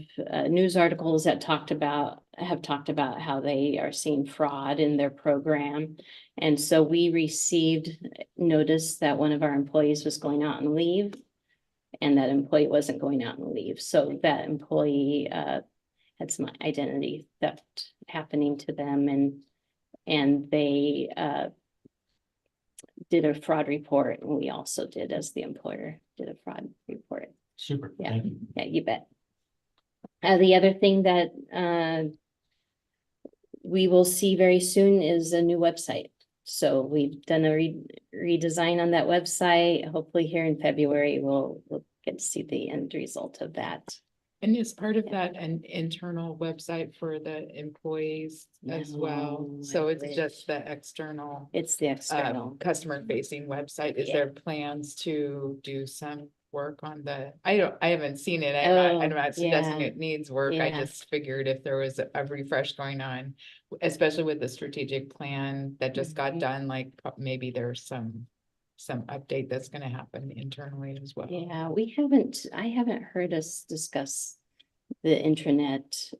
K: news articles that have talked about how they are seeing fraud in their program. And so we received notice that one of our employees was going out on leave, and that employee wasn't going out on leave. So that employee had some identity theft happening to them, and they did a fraud report, and we also did, as the employer, did a fraud report.
C: Super,
K: Yeah.
C: thank you.
K: Yeah, you bet. The other thing that we will see very soon is a new website. So we've done a redesign on that website. Hopefully here in February, we'll get to see the end result of that.
G: And is part of that an internal website for the employees as well?
K: No,
G: So
K: I
G: it's
K: wish.
G: just the external
K: It's the external.
G: customer facing website. Is
K: Yeah.
G: there plans to do some work on the, I haven't seen it.
K: Oh,
G: I'm not suggesting
K: yeah.
G: it needs work. I
K: Yeah.
G: just figured if there was a refresh going on, especially with the strategic plan that just got
K: Mhm.
G: done, like maybe there's some update that's gonna happen internally as well.
K: Yeah, I haven't heard us discuss the intranet.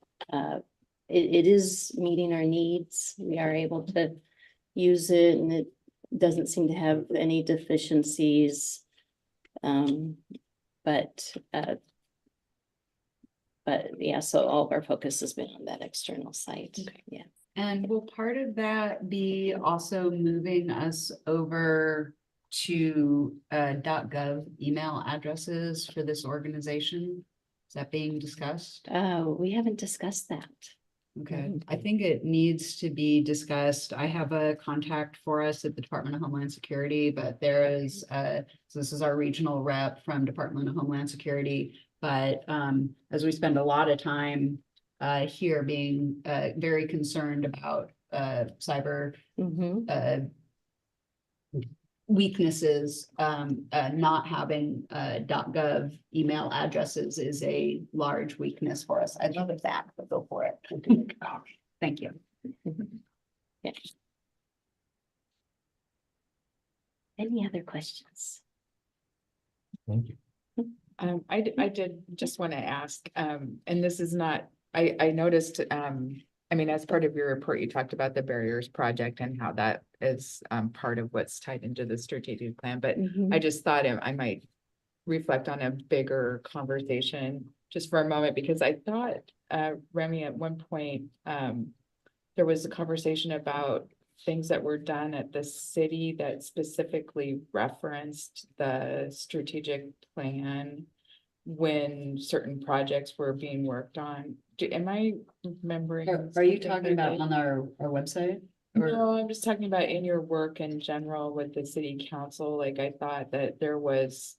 K: It is meeting our needs. We are able to use it, and it doesn't seem to have any deficiencies. But yeah, so all of our focus has been on that external site.
G: Okay.
K: Yeah.
A: And will part of that be also moving us over to .gov email addresses for this organization? Is that being discussed?
K: We haven't discussed that.
A: Okay, I think it needs to be discussed. I have a contact for us at the Department of Homeland Security, but there is, so this is our regional rep from Department of Homeland Security. But as we spend a lot of time here being very concerned about cyber
K: Mhm.
A: weaknesses, not having .gov email addresses is a large weakness for us. I love that, but go for it. Thank you.
K: Yeah. Any other questions?
C: Thank you.
G: I did just want to ask, and this is not, I noticed, I mean, as part of your report, you talked about the barriers project and how that is part of what's tied into the strategic plan, but I just thought I might reflect on a bigger conversation just for a moment, because I thought, Remy, at one point, there was a conversation about things that were done at the city that specifically referenced the strategic plan when certain projects were being worked on. Am I remembering?
A: Are you
G: something
A: talking
G: that
A: about
G: they-
A: on our website? Or-
G: No, I'm just talking about in your work in general with the city council. Like, I thought that there was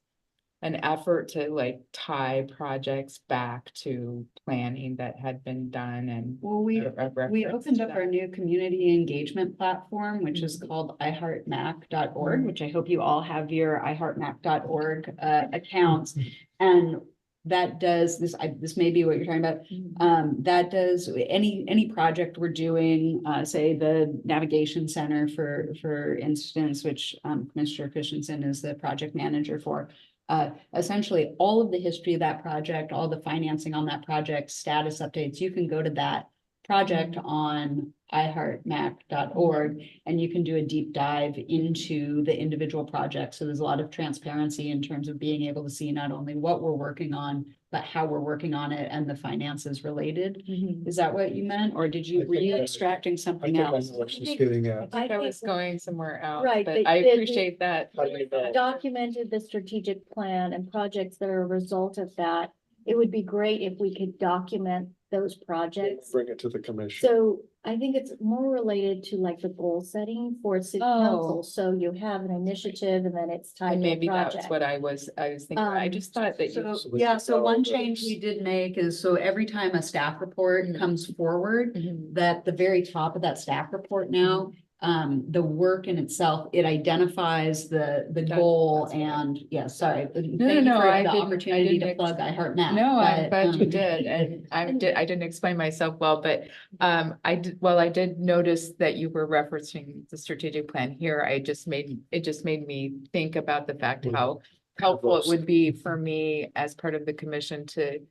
G: an effort to like tie projects back to planning that had been done and.
A: Well, we
G: a reference
A: opened
G: to
A: up
G: that.
A: our new community engagement platform, which is called iHeartMac.org, which I hope you all have your iHeartMac.org accounts. And that does this, this may be what you're talking about. That does any project we're doing, say the navigation center for instance, which Commissioner Christensen is the project manager for. Essentially all of the history of that project, all the financing on that project, status updates, you can go to that project on iHeartMac.org and you can do a deep dive into the individual projects. So there's a lot of transparency in terms of being able to see not only what we're working on, but how we're working on it and the finances related. Is that what you meant? Or were you extracting something else?
E: What she's getting at.
G: I think I was going somewhere else,
J: Right,
G: but
J: they-
G: I
J: they-
G: appreciate that.
J: Documented the strategic plan and projects that are a result of that. it would be great if we could document those projects.
E: Bring it to the commission.
J: So I think it's more related to like the goal setting for city
A: Oh.
J: council. So you have an initiative and then it's tied
G: And
J: to a
G: maybe that's
J: project.
G: what I was thinking. I just thought that you.
A: So, yeah, so one change we did make is, so every time a staff report
G: Mhm.
A: comes forward,
G: Mhm.
A: that the very top of that staff report now, the work in itself, it identifies the goal
G: that's what I-
A: and, yeah, sorry.
G: No,
A: Thank you
G: no,
A: for
G: I
A: the
G: didn't- I
A: opportunity to
G: didn't
A: plug I Heart Math.
G: No, I'm
A: but,
G: glad you
A: um,
G: did, and I didn't explain myself well, but I did notice that you were referencing the strategic plan here. It just made me think about the fact how helpful it would be for me as part of the commission to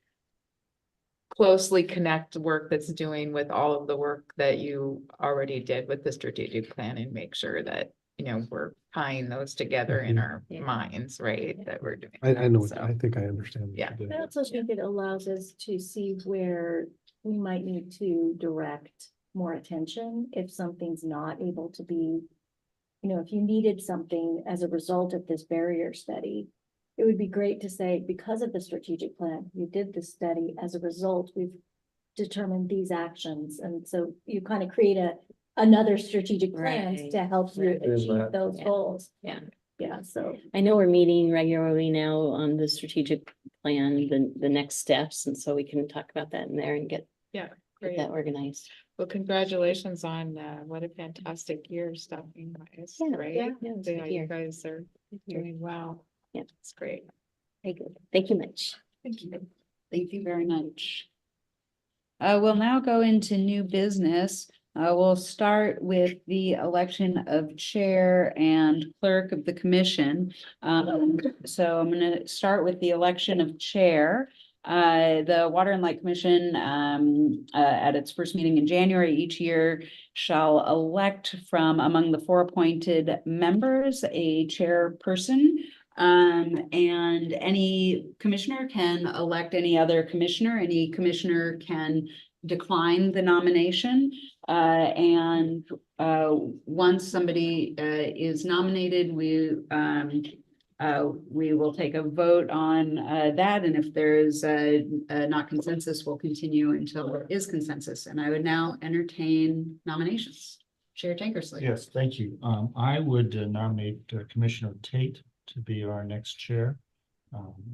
G: closely connect work that's doing with all of the work that you already did with the strategic plan and make sure that, you know, we're tying those together in our
K: Yeah.
G: minds, right, that we're doing.
E: I know,
G: So,
E: I think I understand. what
G: Yeah.
E: you did.
J: I also think it allows us to see where we might need to direct more attention if something's not able to be. You know, if you needed something as a result of this barrier study, it would be great to say, because of the strategic plan, you did this study, as a result, we've determined these actions. And so you kind of create another strategic plan
K: Right.
J: to help you
K: Right.
J: achieve those
K: Yeah.
J: goals.
K: Yeah.
J: Yeah, so.
K: I know we're meeting regularly now on the strategic plan, the next steps, and so we can talk about that in there and get
G: great.
K: that organized.
G: Well, congratulations on what a fantastic year stopping wise,
K: Yeah,
G: right?
K: yeah, it's a
G: Yeah,
K: good
G: you
K: year.
G: guys are doing well.
K: Yeah.
G: It's great.
K: Very good. Thank you much.
G: Thank you.
A: Thank you very much. We'll now go into new business. We'll start with the election of chair and clerk of the commission. So I'm gonna start with the election of chair. The Water and Light Commission, at its first meeting in January each year shall elect from among the 4 appointed members a chairperson. And any commissioner can elect any other commissioner. Any commissioner can decline the nomination. Once somebody is nominated, we will take a vote on that, and if there is not consensus, we'll continue until there is consensus. And I would now entertain nominations. Chair Tankersley.
C: Yes, thank you. I would nominate Commissioner Tate to be our next chair.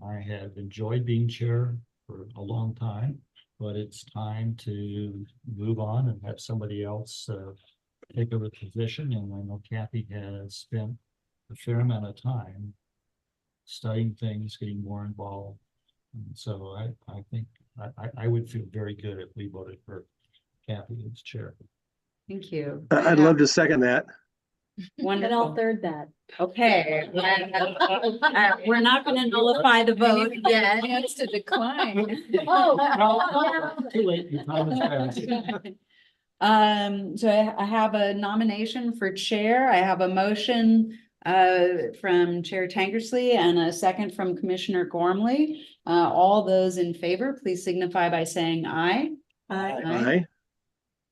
C: I have enjoyed being chair for a long time, but it's time to move on and have somebody else take over the position. And I know Kathy has spent a fair amount of time studying things, getting more involved. And so I think I would feel very good if we voted for Kathy as chair.
A: Thank you.
H: I'd love to second that.
J: And I'll
A: Wonderful.
J: third that.
A: Okay. We're not gonna nullify the vote yet.
G: Chance to decline.
C: Too late, your time has passed.
A: So I have a nomination for chair. I have a motion from Chair Tankersley and a second from Commissioner Gormley. All those in favor, please signify by saying aye.
H: Aye.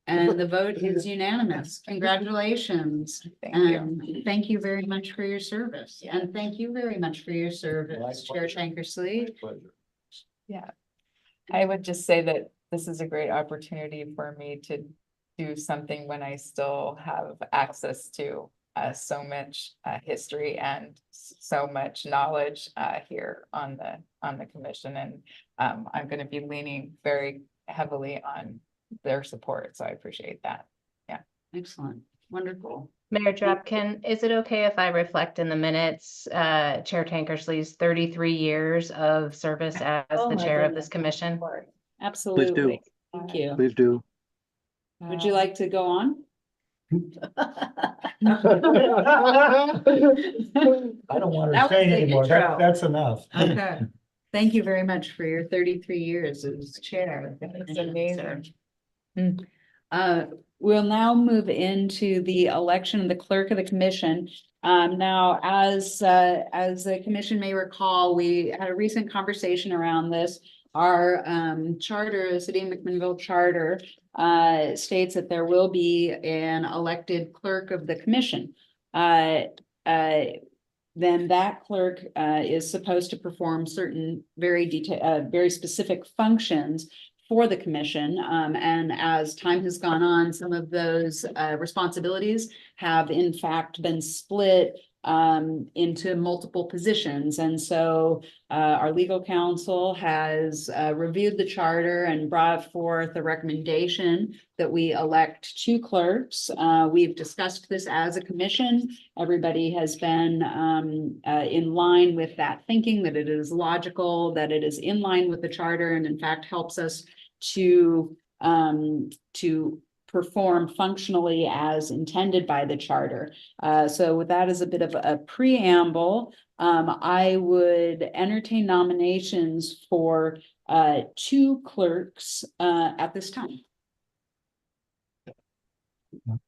A: And the vote is unanimous. Congratulations.
G: Thank you.
A: And thank you very much for your service. And thank you very much for your service, Chair Tankersley.
G: Yeah. I would just say that this is a great opportunity for me to do something when I still have access to so much history and so much knowledge here on the commission. And I'm going to be leaning very heavily on their support. So I appreciate that.
A: Excellent. Wonderful.
B: Mayor Drapkin, is it okay if I reflect in the minutes, Chair Tankersley's 33 years of service as
J: Oh
B: the
J: my
B: chair of
J: goodness.
B: this commission?
A: Absolutely. Thank you.
H: Please do.
A: Would you like to go on?
C: I don't want
A: That
C: to
A: was
C: say
A: the
C: anymore.
A: intro.
C: That's enough.
A: Okay. Thank you very much for your 33 years as chair. of the
G: That's
A: commission,
G: amazing.
A: sir. We'll now move into the election of the clerk of the commission. Now, as the commission may recall, we had a recent conversation around this. Our charter, the City of McMinnville charter, states that there will be an elected clerk of the commission. then that clerk is supposed to perform certain very specific functions for the commission. And as time has gone on, some of those responsibilities have in fact been split into multiple positions. And so our legal counsel has reviewed the charter and brought forth a recommendation that we elect 2 clerks. We've discussed this as a commission. Everybody has been in line with that thinking, that it is logical, that it is in line with the charter, and in fact helps us to perform functionally as intended by the charter. So with that as a bit of a preamble, I would entertain nominations for 2 clerks at this time.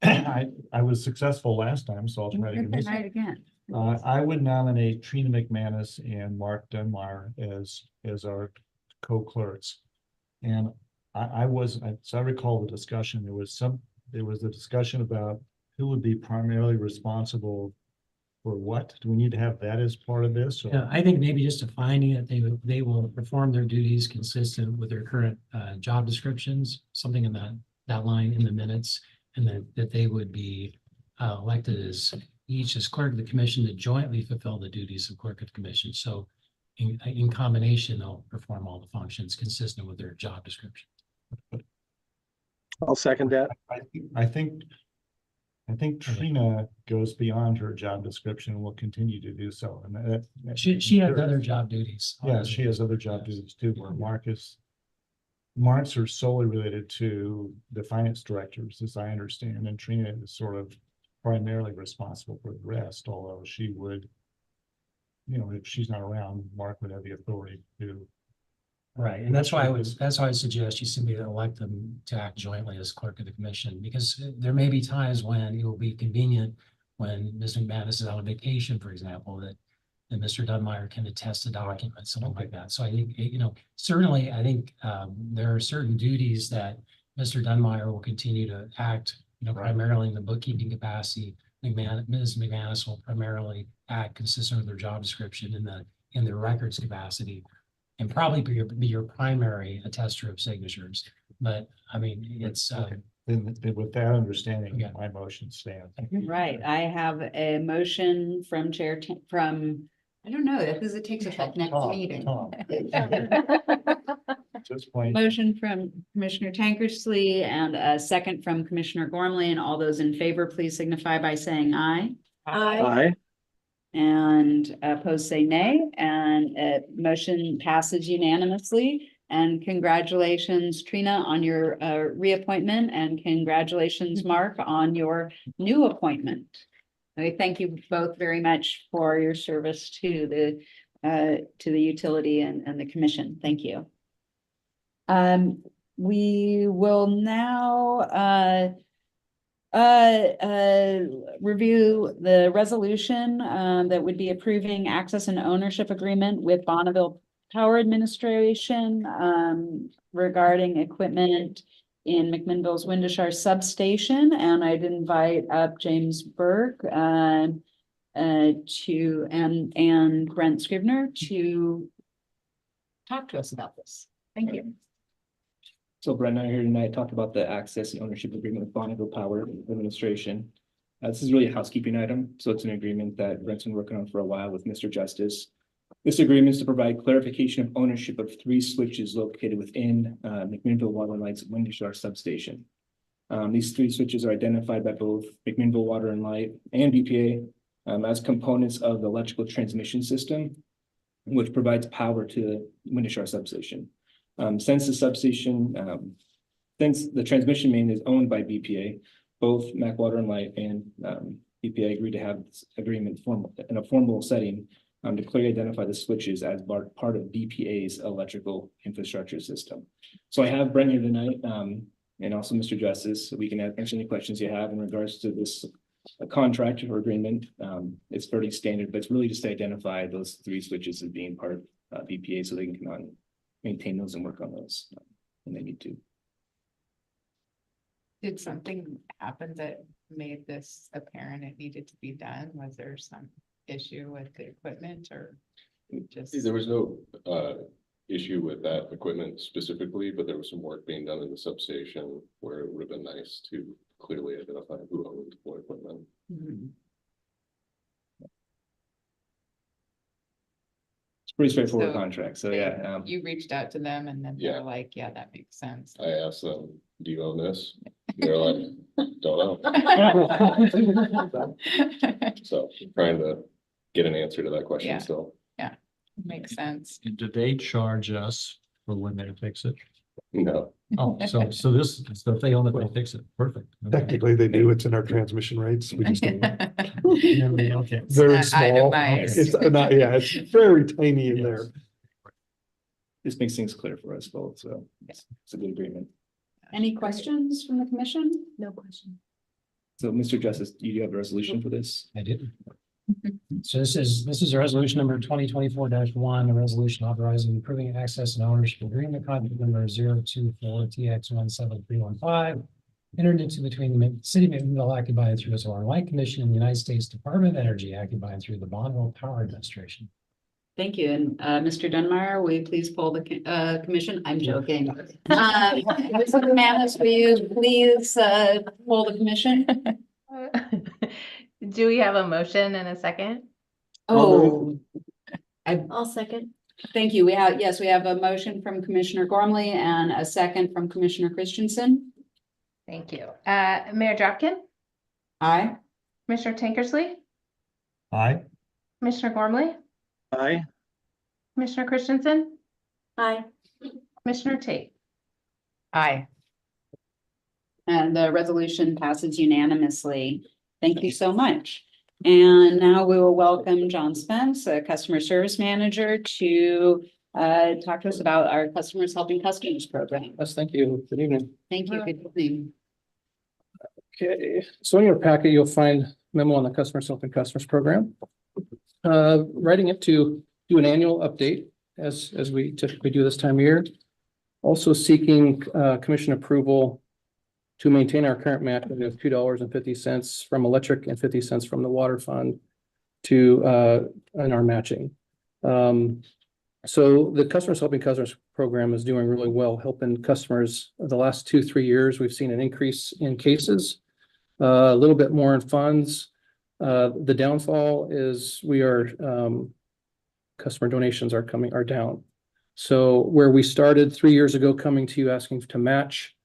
C: I was successful last time, so I'll try to get this.
A: Try it again.
C: I would nominate Trina McManus and Mark Dunbar as our co-clerks. And I recall the discussion, there was a discussion about who would be primarily responsible for what. Do we need to have that as part of this? Or?
I: Yeah, I think maybe just defining that they will perform their duties consistent with their current job descriptions, something in that line in the minutes, and that they would be elected as each as clerk of the commission to jointly fulfill the duties of clerk of the commission. So in combination, they'll perform all the functions consistent with their job description.
H: I'll second that.
C: I think Trina goes beyond her job description and will continue to do so. And
I: She has other job duties.
C: Yeah, she has other job duties too, where Mark's are solely related to the finance directors, as I understand, and Trina is sort of primarily responsible for the rest, although she would, if she's not around, Mark would have the authority to.
I: Right, and that's why I suggest you simply elect them to act jointly as clerk of the commission, because there may be times when it will be convenient when Ms. McManus is on vacation, for example, that Mr. Dunmeyer can attest a document, something like that. So I think, certainly, I think there are certain duties that Mr. Dunmeyer will continue to act, primarily in the bookkeeping capacity. Ms. McManus will primarily act consistent with their job description in the records capacity, and probably be your primary attester of signatures. But I mean, it's
C: Then with that understanding,
I: Yeah.
C: my motion stands.
A: Right, I have a motion from I don't know, because it takes effect next meeting.
C: Just plain.
A: Motion from Commissioner Tankersley and a second from Commissioner Gormley, and all those in favor, please signify by saying aye.
H: Aye.
A: And opposed say nay, and motion passes unanimously. And congratulations, Trina, on your reappointment, and congratulations, Mark, on your new appointment. I thank you both very much for your service to the utility and the commission. Thank you. We will now review the resolution that would be approving access and ownership agreement with Bonneville Power Administration regarding equipment in McMinnville's Windashar substation. And I'd invite up James Burke and Brent Scrivener to talk to us about this. Thank you.
L: So Brent and I are here tonight to talk about the access and ownership agreement with Bonneville Power Administration. This is really a housekeeping item. So it's an agreement that Brent's been working on for a while with Mr. Justice. This agreement is to provide clarification of ownership of 3 switches located within McMinnville Water and Light's Windashar substation. These 3 switches are identified by both McMinnville Water and Light and BPA as components of the electrical transmission system, which provides power to the Windashar substation. Since the transmission main is owned by BPA, both Mac Water and Light and BPA agreed to have this agreement in a formal setting to clearly identify the switches as part of BPA's electrical infrastructure system. So I have Brent here tonight and also Mr. Justice, so we can answer any questions you have in regards to this contract or agreement. It's fairly standard, but it's really just to identify those 3 switches as being part of BPA so they can come on, maintain those and work on those when they need to.
G: Did something happen that made this apparent it needed to be done? Was there some issue with the equipment or just?
M: There was no issue with that equipment specifically, but there was some work being done in the substation where it would have been nice to clearly identify who owned what equipment.
A: Mhm.
L: It's pretty straightforward
G: So
L: contract, so
G: they-
L: yeah.
G: You reached out to them and then
M: Yeah.
G: they're like, yeah, that makes sense.
M: I asked them, do you own this? They're like, don't know. So trying to get an answer to that
G: Yeah.
M: question still.
G: Makes sense.
C: And do they charge us for when they fix it?
M: No,
C: Oh, so this, so if they own it, they fix it. Perfect. Okay.
E: Technically, they do. It's in our transmission rates. We just don't.
C: Okay.
E: Very
G: not
E: small.
G: itemized.
E: It's not, yeah, it's very tiny in there.
C: Yes.
L: This makes things clear for us both, so it's a good agreement.
A: Any questions from the commission?
J: No question.
L: So, Mr. Justice, do you have a resolution for this?
I: I did. So this is a resolution number 2024-1, a resolution authorizing approving access and ownership agreement contract number 024TX17315. Entered into between the city of MW&L acted by and through its Water and Light Commission and the United States Department of Energy acted by and through the Bonneville Power Administration.
A: Thank you. And Mr. Dunbar, will you please poll the commission? I'm joking. Mr. Manis, will you please poll the commission?
B: Do we have a motion and a second?
A: Oh,
J: I'll second.
A: thank you. We have, yes, we have a motion from Commissioner Gormley and a second from Commissioner Christensen.
B: Thank you. Mayor Dropkin,
A: Aye.
B: Commissioner Tankersley,
C: Aye.
B: Commissioner Gormley,
H: Aye.
B: Commissioner Christensen,
J: Aye.
B: Commissioner Tate.
G: Aye.
A: And the resolution passes unanimously. Thank you so much. And now we will welcome John Spence, a customer service manager, to talk to us about our Customers Helping Customers program.
N: Yes, thank you. Good evening.
A: Thank you. Good evening.
N: Okay, so in your packet, you'll find memo on the Customers Helping Customers program. Writing it to do an annual update as we typically do this time of year. Also seeking commission approval to maintain our current match of $2.50 from electric and 50 cents from the water fund to in our matching. So the Customers Helping Customers program is doing really well, helping customers. The last 2-3 years, we've seen an increase in cases, a little bit more in funds. The downfall is we are customer donations are down. So where we started 3 years ago, coming to you asking to match,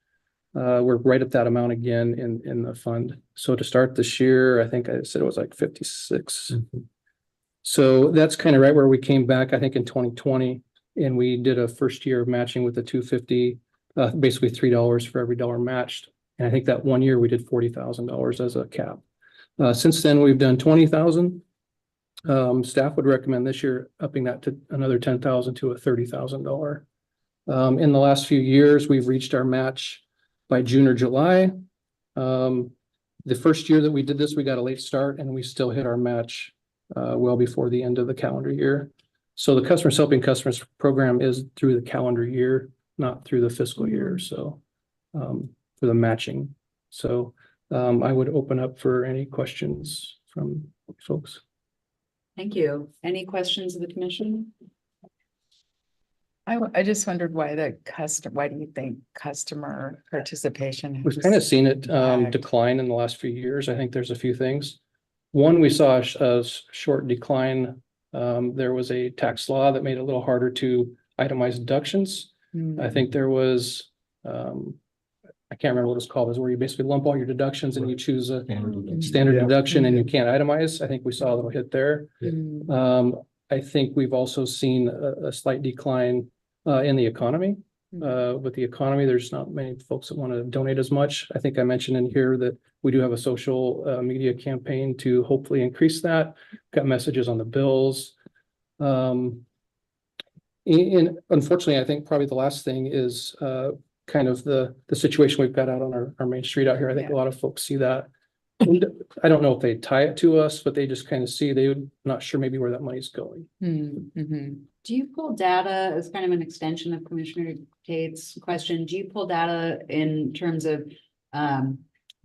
N: we're right at that amount again in the fund. So to start this year, I think I said it was like 56. So that's kind of right where we came back, I think in 2020, and we did a first year of matching with the 250, basically $3 for every dollar matched. And I think that 1 year we did $40,000 as a cap. Since then, we've done 20,000. Staff would recommend this year upping that to another 10,000 to a $30,000. In the last few years, we've reached our match by June or July. The first year that we did this, we got a late start and we still hit our match well before the end of the calendar year. So the Customers Helping Customers program is through the calendar year, not through the fiscal year. So for the matching. So I would open up for any questions from folks.
A: Thank you. Any questions of the commission?
G: I just wondered why why do you think customer participation?
N: We've
G: has
N: kind of seen it
G: lagged?
N: decline in the last few years. I think there's a few things. One, we saw a short decline. There was a tax law that made it a little harder to itemize deductions. I think there was, I can't remember what it's called, is where you basically lump all your deductions and you choose a standard
E: Yeah.
N: deduction and you can't itemize. I think we saw a little hit there. I think we've also seen a slight decline in the economy. With the economy, there's not many folks that want to donate as much. I think I mentioned in here that we do have a social media campaign to hopefully increase that. Got messages on the bills. And unfortunately, I think probably the last thing is kind of the situation we've got out on our main street out here. I think a lot of folks see that. And I don't know if they tie it to us, but they just kind of see, they're not sure maybe where that money's going.
A: Do you pull data as kind of an extension of Commissioner Tate's question? Do you pull data in terms of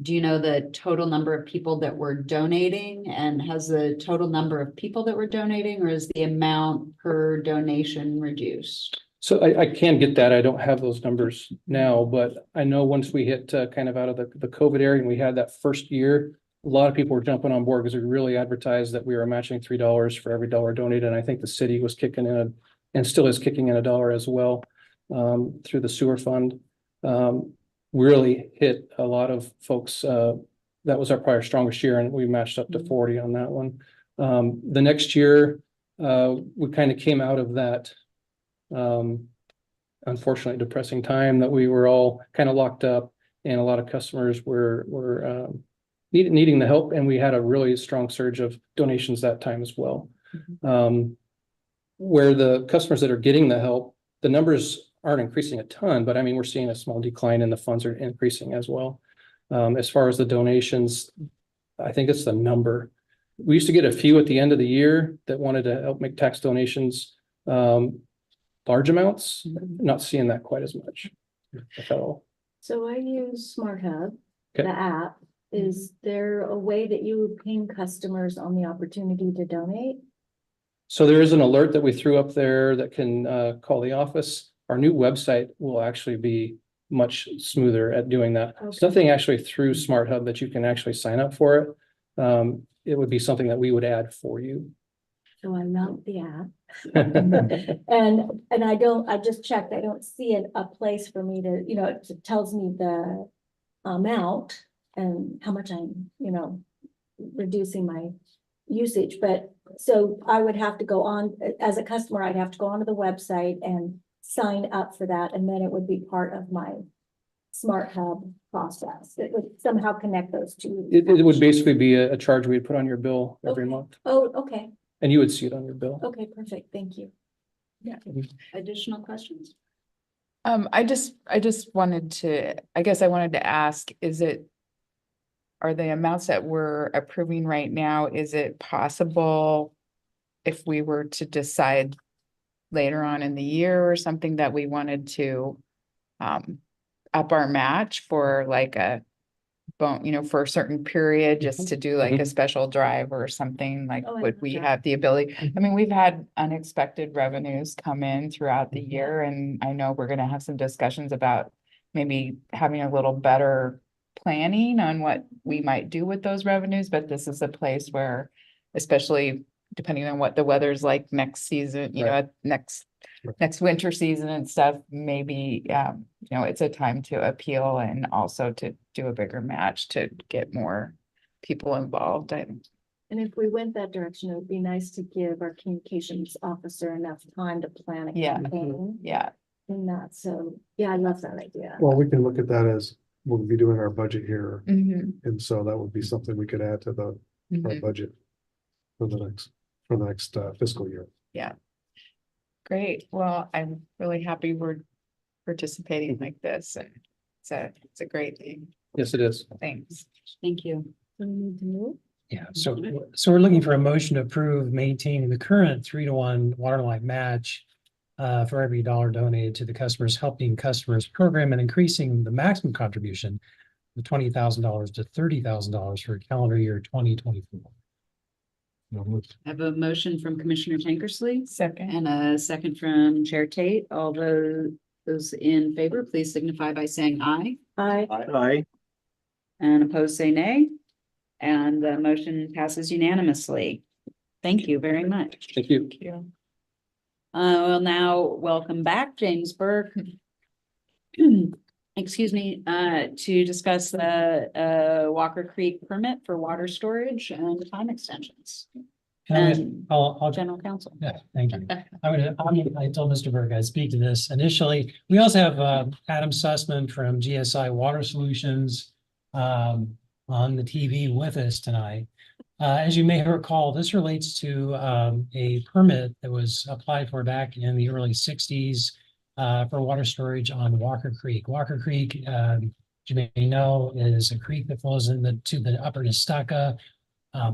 A: do you know the total number of people that were donating? And has the total number of people that were donating, or is the amount per donation reduced?
N: So I can get that. I don't have those numbers now, but I know once we hit kind of out of the COVID area and we had that first year, a lot of people were jumping on board because we really advertised that we were matching $3 for every dollar donated. And I think the city was kicking in and still is kicking in $1 as well through the sewer fund. Really hit a lot of folks. That was our prior strongest year, and we matched up to 40 on that one. The next year, we kind of came out of that unfortunately depressing time that we were all kind of locked up, and a lot of customers were needing the help, and we had a really strong surge of donations that time as well. Where the customers that are getting the help, the numbers aren't increasing a ton, but I mean, we're seeing a small decline and the funds are increasing as well. As far as the donations, I think it's the number. We used to get a few at the end of the year that wanted to help make tax donations, large amounts, not seeing that quite as much, if at all.
J: So I use Smart Hub,
N: Okay.
J: the app. Is there a way that you would ping customers on the opportunity to donate?
N: So there is an alert that we threw up there that can call the office. Our new website will actually be much smoother at doing that.
J: Okay.
N: Something actually through Smart Hub that you can actually sign up for it. It would be something that we would add for you.
J: So I love the app. And I just checked, I don't see a place for me to, it tells me the amount and how much I'm, reducing my usage. But so I would have to go on, as a customer, I'd have to go onto the website and sign up for that. And then it would be part of my Smart Hub process. It would somehow connect those two.
N: It would basically be a charge we'd put on your bill every
J: Okay.
N: month,
J: Oh, okay.
N: and you would see it on your bill.
J: Okay, perfect. Thank you.
A: Yeah. Additional questions?
G: I just wanted to, I guess I wanted to ask, are the amounts that we're approving right now, is it possible if we were to decide later on in the year or something that we wanted to up our match for like a for a certain period, just to do like a special drive or something, like
J: Oh, I
G: would
J: love
G: we
J: that.
G: have the ability? I mean, we've had unexpected revenues come in throughout the year, and I know we're gonna have some discussions about maybe having a little better planning on what we might do with those revenues, but this is a place where, especially depending on what the weather's like next season, next winter season and stuff, maybe, it's a time to appeal and also to do a bigger match to get more people involved.
J: And if we went that direction, it would be nice to give our communications officer enough time to plan a
G: Yeah.
J: campaign
G: Yeah,
J: in that. So, yeah, I love that idea.
E: Well, we can look at that as we'll be doing our budget here.
G: mhm,
E: And so that would be something we could add to our
G: mhm.
E: budget for the next fiscal year.
G: Great. Well, I'm really happy we're participating like this, and it's a great thing.
N: Yes, it is.
G: Thanks.
A: Thank you.
J: Do we need to move?
I: Yeah, so we're looking for a motion to approve maintaining the current 3-to-1 water line match for every dollar donated to the Customers Helping Customers program, and increasing the maximum contribution from $20,000 to $30,000 for calendar year 2024.
A: I have a motion from Commissioner Tankersley
G: Second.
A: and a second from Chair Tate. All those in favor, please signify by saying aye,
H: Aye.
A: and opposed say nay. And the motion passes unanimously. Thank you very much.
N: Thank you.
G: Thank you.
A: We'll now welcome back James Burke. Excuse me, to discuss the Walker Creek permit for water storage and time extensions. And
I: I'll
A: General Counsel.
I: Yeah, thank you. I told Mr. Berg I'd speak to this initially. We also have Adam Sussman from GSI Water Solutions on the TV with us tonight. As you may recall, this relates to a permit that was applied for back in the early 60s for water storage on Walker Creek. Walker Creek, you may know, is a creek that flows to the upper Nestucca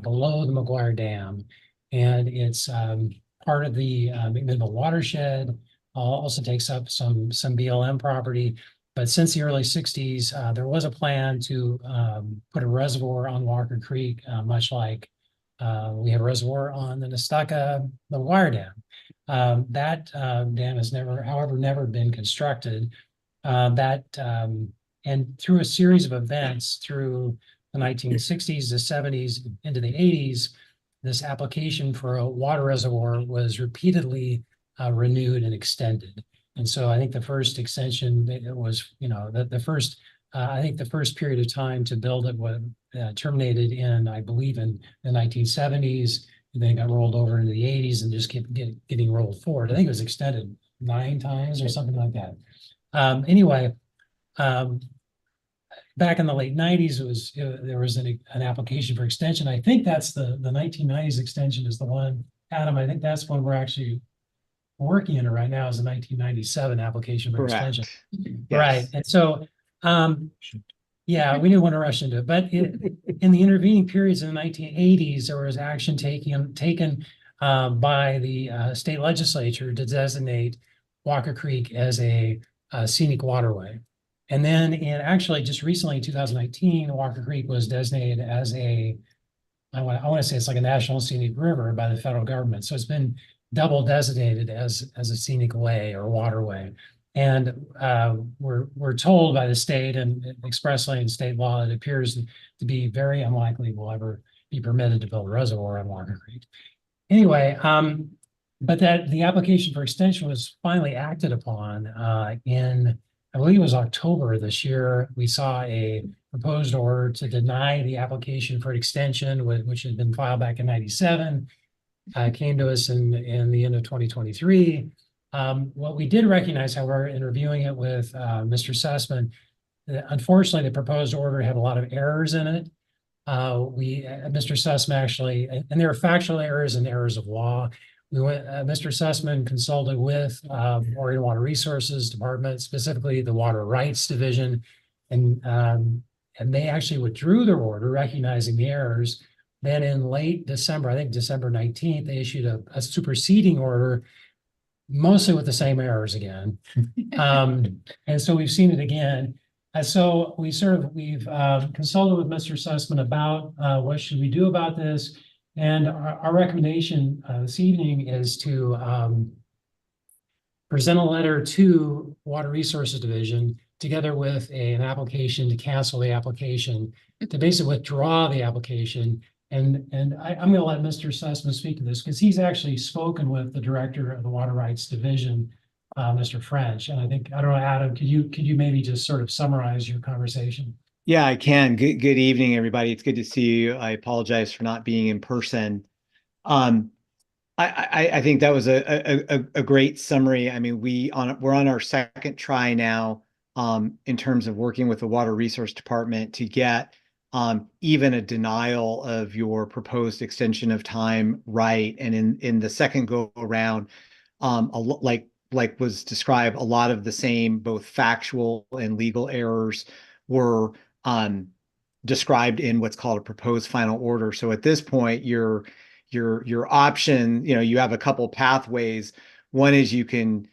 I: below the McGuire Dam. And it's part of the McMinnville watershed, also takes up some BLM property. But since the early sixties, there was a plan to put a reservoir on Walker Creek, much like we have a reservoir on the Nestucca, the wire dam. That dam has never, however, never been constructed. And through a series of events through the 1960s, the 70s, into the 80s, this application for a water reservoir was repeatedly renewed and extended. And so I think the first extension was, the first, I think the first period of time to build it was terminated in, I believe, in the 1970s. And then it got rolled over into the 80s and just kept getting rolled forward. I think it was extended 9 times or something like that. Anyway, back in the late 90s, there was an application for extension. I think that's the 1990s extension is the one, Adam, I think that's one we're actually working in it right now, is the 1997 application for extension. Right. And so, yeah, we didn't want to rush into it, but in the intervening periods in the 1980s, there was action taken by the state legislature to designate Walker Creek as a scenic waterway. And then actually just recently in 2019, Walker Creek was designated as I want to say it's like a national scenic river by the federal government. So it's been double designated as a scenic way or waterway. And we're told by the state and expressly in state law, it appears to be very unlikely we'll ever be permitted to build a reservoir on Walker Creek. Anyway, but that the application for extension was finally acted upon in, I believe it was October of this year. We saw a proposed order to deny the application for extension, which had been filed back in 97. Came to us in the end of 2023. What we did recognize, however, in reviewing it with Mr. Sussman, unfortunately, the proposed order had a lot of errors in it. Mr. Sussman actually, and there are factual errors and errors of law. Mr. Sussman consulted with Oregon Water Resources Department, specifically the Water Rights Division, and they actually withdrew their order, recognizing the errors. Then in late December, I think December 19th, they issued a superseding order, mostly with the same errors again. And so we've seen it again. And so we've consulted with Mr. Sussman about what should we do about this. And our recommendation this evening is to present a letter to Water Resources Division together with an application to cancel the application, to basically withdraw the application. And I'm going to let Mr. Sussman speak to this because he's actually spoken with the director of the Water Rights Division, Mr. French. And I don't know, Adam, could you maybe just sort of summarize your conversation?
O: Yeah, I can. Good evening, everybody. It's good to see you. I apologize for not being in person. I think that was a great summary. I mean, we're on our second try now in terms of working with the Water Resource Department to get even a denial of your proposed extension of time right. And in the second go around, like was described, a lot of the same both factual and legal errors were described in what's called a proposed final order. So at this point, your option, you have a couple pathways. One is you can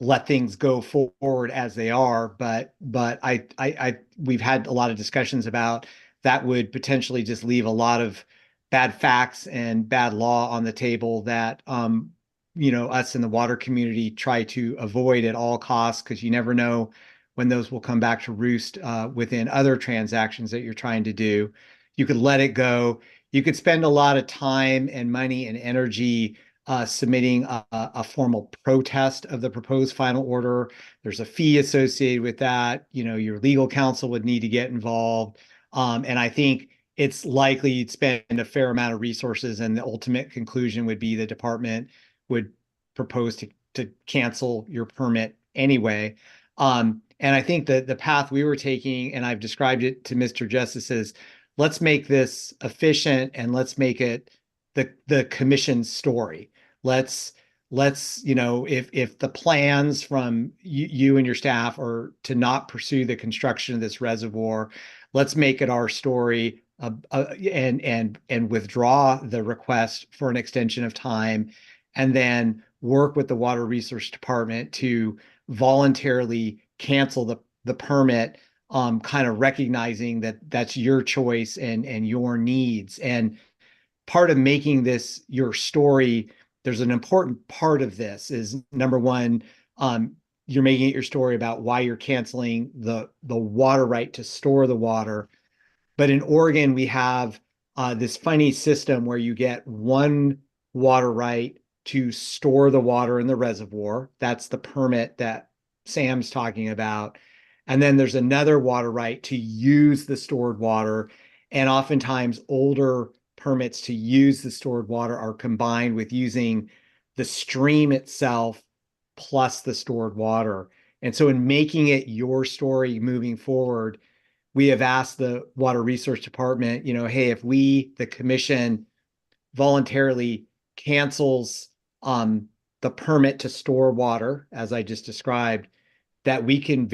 O: let things go forward as they are, but we've had a lot of discussions about that would potentially just leave a lot of bad facts and bad law on the table that us in the water community try to avoid at all costs, because you never know when those will come back to roost within other transactions that you're trying to do. You could let it go. You could spend a lot of time and money and energy submitting a formal protest of the proposed final order. There's a fee associated with that. Your legal counsel would need to get involved. And I think it's likely you'd spend a fair amount of resources, and the ultimate conclusion would be the department would propose to cancel your permit anyway. And I think that the path we were taking, and I've described it to Mr. Justice, is let's make this efficient and let's make it the commission's story. Let's if the plans from you and your staff are to not pursue the construction of this reservoir, let's make it our story and withdraw the request for an extension of time, and then work with the Water Resource Department to voluntarily cancel the permit, kind of recognizing that that's your choice and your needs. And part of making this your story, there's an important part of this is number one, you're making it your story about why you're canceling the water right to store the water. But in Oregon, we have this funny system where you get one water right to store the water in the reservoir. That's the permit that Sam's talking about. And then there's another water right to use the stored water. And oftentimes older permits to use the stored water are combined with using the stream itself plus the stored water. And so in making it your story moving forward, we have asked the Water Resource Department, hey, if we, the commission, voluntarily cancels the permit to store water, as I just described, that we can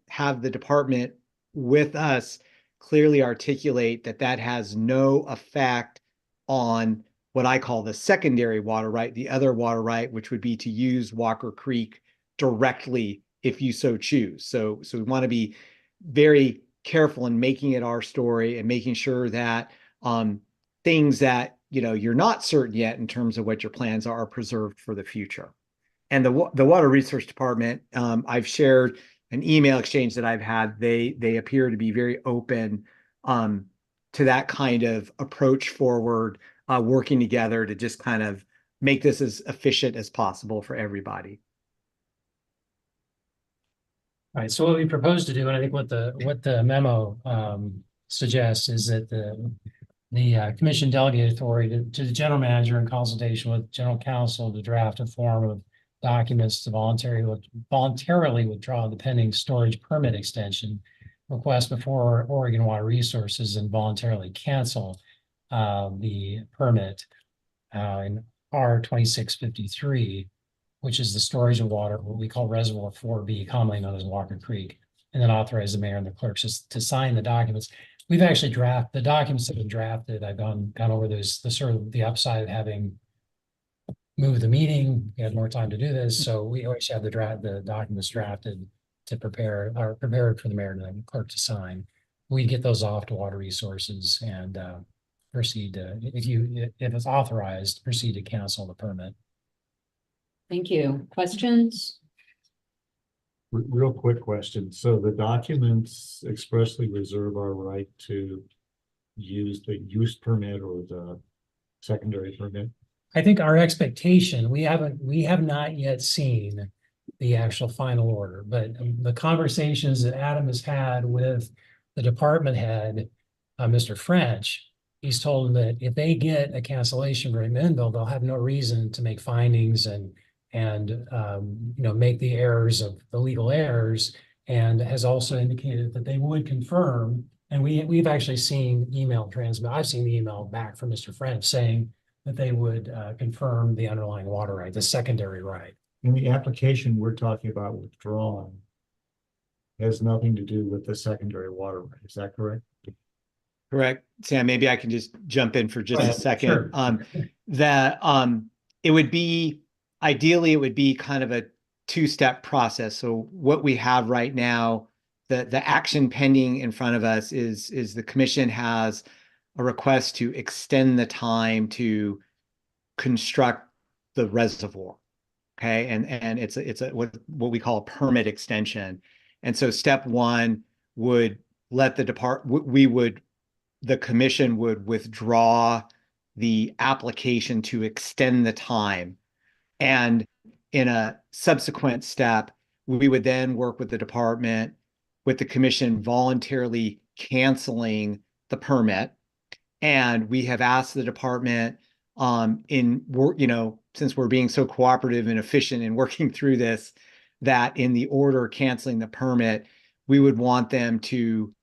O: have the department with us clearly articulate that that has no effect on what I call the secondary water right, the other water right, which would be to use Walker Creek directly if you so choose. So we want to be very careful in making it our story and making sure that things that you're not certain yet in terms of what your plans are preserved for the future. And the Water Resource Department, I've shared an email exchange that I've had. They appear to be very open to that kind of approach forward, working together to just kind of make this as efficient as possible for everybody.
I: All right, so what we propose to do, and I think what the memo suggests is that the commission delegate authority to the general manager in consultation with general counsel to draft a form of documents to voluntarily withdraw the pending storage permit extension request before Oregon Water Resources and voluntarily cancel the permit in R 2653, which is the storage of water, what we call Reservoir 4B, commonly known as Walker Creek, and then authorize the mayor and the clerks to sign the documents. We've actually the documents have been drafted. I've gone over those, the sort of the upside of having moved the meeting. We had more time to do this. So we always have the documents drafted to prepared for the mayor and the clerk to sign. We get those off to Water Resources and proceed to, if it's authorized, proceed to cancel the permit.
A: Thank you. Questions?
E: Real quick question. So the documents expressly reserve our right to use the use permit or the secondary permit?
I: I think our expectation, we have not yet seen the actual final order, but the conversations that Adam has had with the department head, Mr. French, he's told them that if they get a cancellation from MW&L, they'll have no reason to make findings and make the errors of the legal errors, and has also indicated that they would confirm. And we've actually seen I've seen the email back from Mr. French saying that they would confirm the underlying water right, the secondary right.
E: And the application we're talking about withdrawing has nothing to do with the secondary water right. Is that correct?
O: Correct. Sam, maybe I can just jump in for just a second.
I: Sure.
O: Ideally, it would be kind of a two-step process. So what we have right now, the action pending in front of us is the commission has a request to extend the time to construct the reservoir. Okay, and it's what we call a permit extension. And so step one would let the commission would withdraw the application to extend the time. And in a subsequent step, we would then work with the department, with the commission voluntarily canceling the permit. And we have asked the department since we're being so cooperative and efficient in working through this, that in the order canceling the permit, we would want them to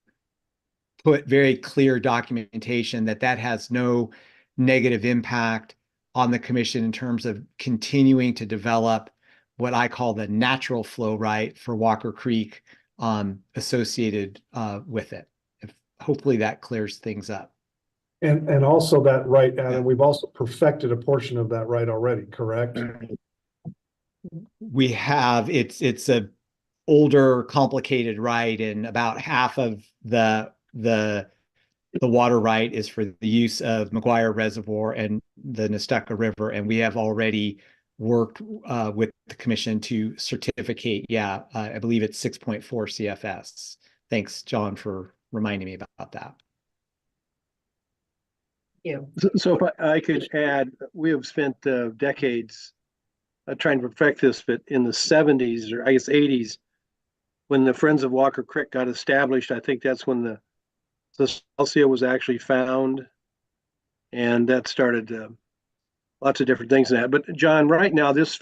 O: put very clear documentation that has no negative impact on the commission in terms of continuing to develop what I call the natural flow right for Walker Creek associated with it. Hopefully that clears things up.
E: And also that right, Adam, we've also perfected a portion of that right already, correct?
O: We have, it's a older, complicated right, and about half of the water right is for the use of McGuire Reservoir and the Nestucca River, and we have already worked with the commission to certificate. Yeah, I believe it's 6.4 CFS. Thanks, John, for reminding me about that.
A: You.
H: So if I could add, we have spent decades trying to perfect this, but in the 70s, or I guess 80s, when the Friends of Walker Creek got established, I think that's when the Celsia was actually found, and that started lots of different things in that. But John, right now this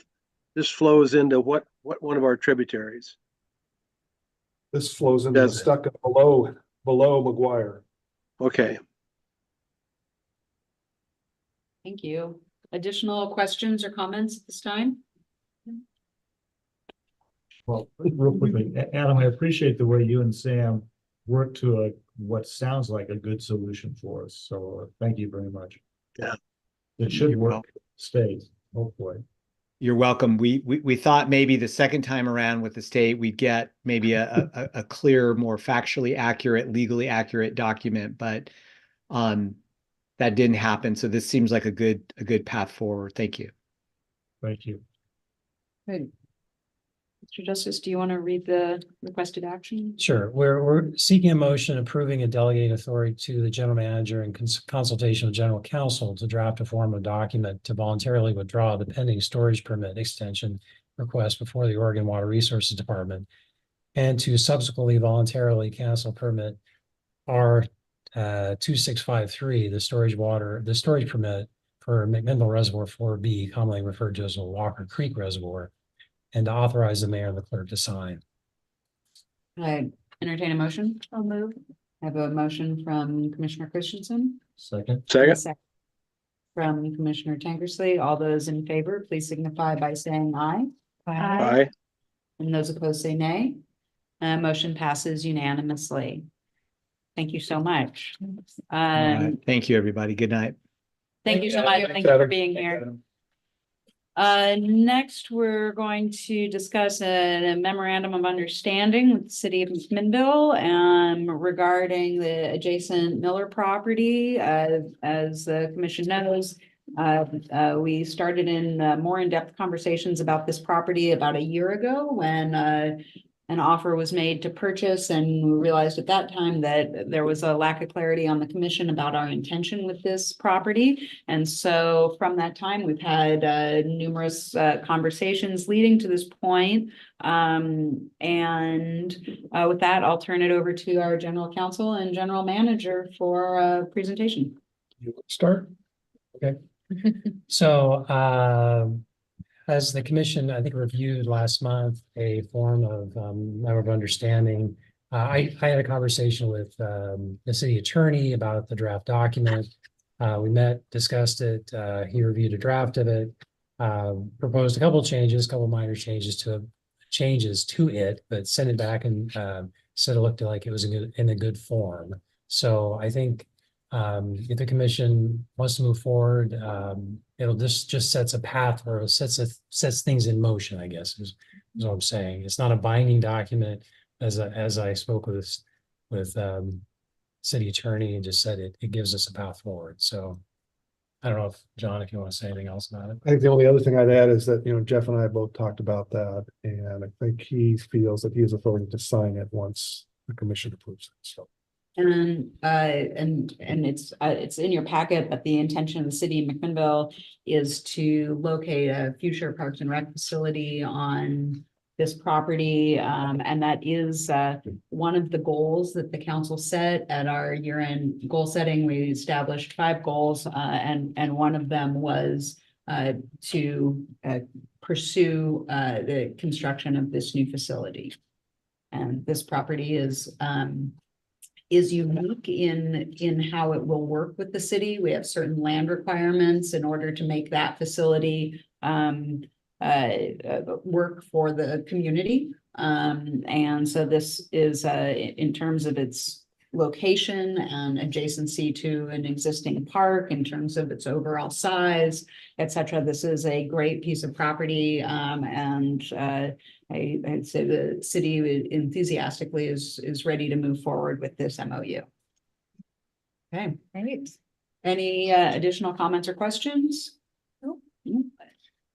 H: flows into what one of our tributaries?
E: This flows into the Nestucca below McGuire.
H: Okay.
A: Thank you. Additional questions or comments at this time?
C: Well, real quickly, Adam, I appreciate the way you and Sam worked to what sounds like a good solution for us. So thank you very much.
H: Yeah.
C: It should work, state, hopefully.
O: You're welcome. We thought maybe the second time around with the state, we'd get maybe a clear, more factually accurate, legally accurate document, but that didn't happen. So this seems like a good path forward. Thank you.
C: Thank you.
A: Good. Mr. Justice, do you want to read the requested action?
I: Sure. We're seeking a motion approving a delegated authority to the general manager in consultation with general counsel to draft a form of document to voluntarily withdraw the pending storage permit extension request before the Oregon Water Resources Department, and to subsequently voluntarily cancel permit R 2653, the storage permit for McMinnville Reservoir 4B, commonly referred to as the Walker Creek Reservoir, and to authorize the mayor and the clerk to sign.
A: I entertain a motion.
J: I'll move.
A: I have a motion from Commissioner Christensen.
C: Second.
A: And a second from Commissioner Tankersley. All those in favor, please signify by saying aye.
H: Aye.
A: And those opposed say nay. Motion passes unanimously. Thank you so much.
O: All right. Thank you, everybody. Good night.
A: Thank you so much. Thank you for being here. Next, we're going to discuss a memorandum of understanding with the city of McMinnville regarding the adjacent Miller property. As the commission knows, we started in more in-depth conversations about this property about a year ago when an offer was made to purchase, and we realized at that time that there was a lack of clarity on the commission about our intention with this property. And so from that time, we've had numerous conversations leading to this point. With that, I'll turn it over to our general counsel and general manager for a presentation.
I: You want to start? Okay. So, as the commission, I think, reviewed last month a form of member of understanding, I had a conversation with the city attorney about the draft document. We met, discussed it. He reviewed a draft of it, proposed a couple minor changes to it, but sent it back and said it looked like it was in a good form. So I think if the commission wants to move forward, it'll just sets a path, or sets things in motion, I guess is what I'm saying. It's not a binding document, as I spoke with city attorney and just said it gives us a path forward. So I don't know if John, if you want to say anything else about it.
E: I think the only other thing I'd add is that, Jeff and I both talked about that, and I think he feels that he has authority to sign it once the commission approves it, so.
A: And it's in your packet, but the intention of the city of McMinnville is to locate a future Parks and Rec facility on this property. And that is one of the goals that the council set at our year-end goal setting. We established 5 goals, and one of them was to pursue the construction of this new facility. And this property is unique in how it will work with the city. We have certain land requirements in order to make that facility work for the community. And so this is in terms of its location and adjacency to an existing park in terms of its overall size, et cetera. This is a great piece of property, and I'd say the city enthusiastically is ready to move forward with this MOU. Okay,
G: Right.
A: any additional comments or questions?
G: Nope.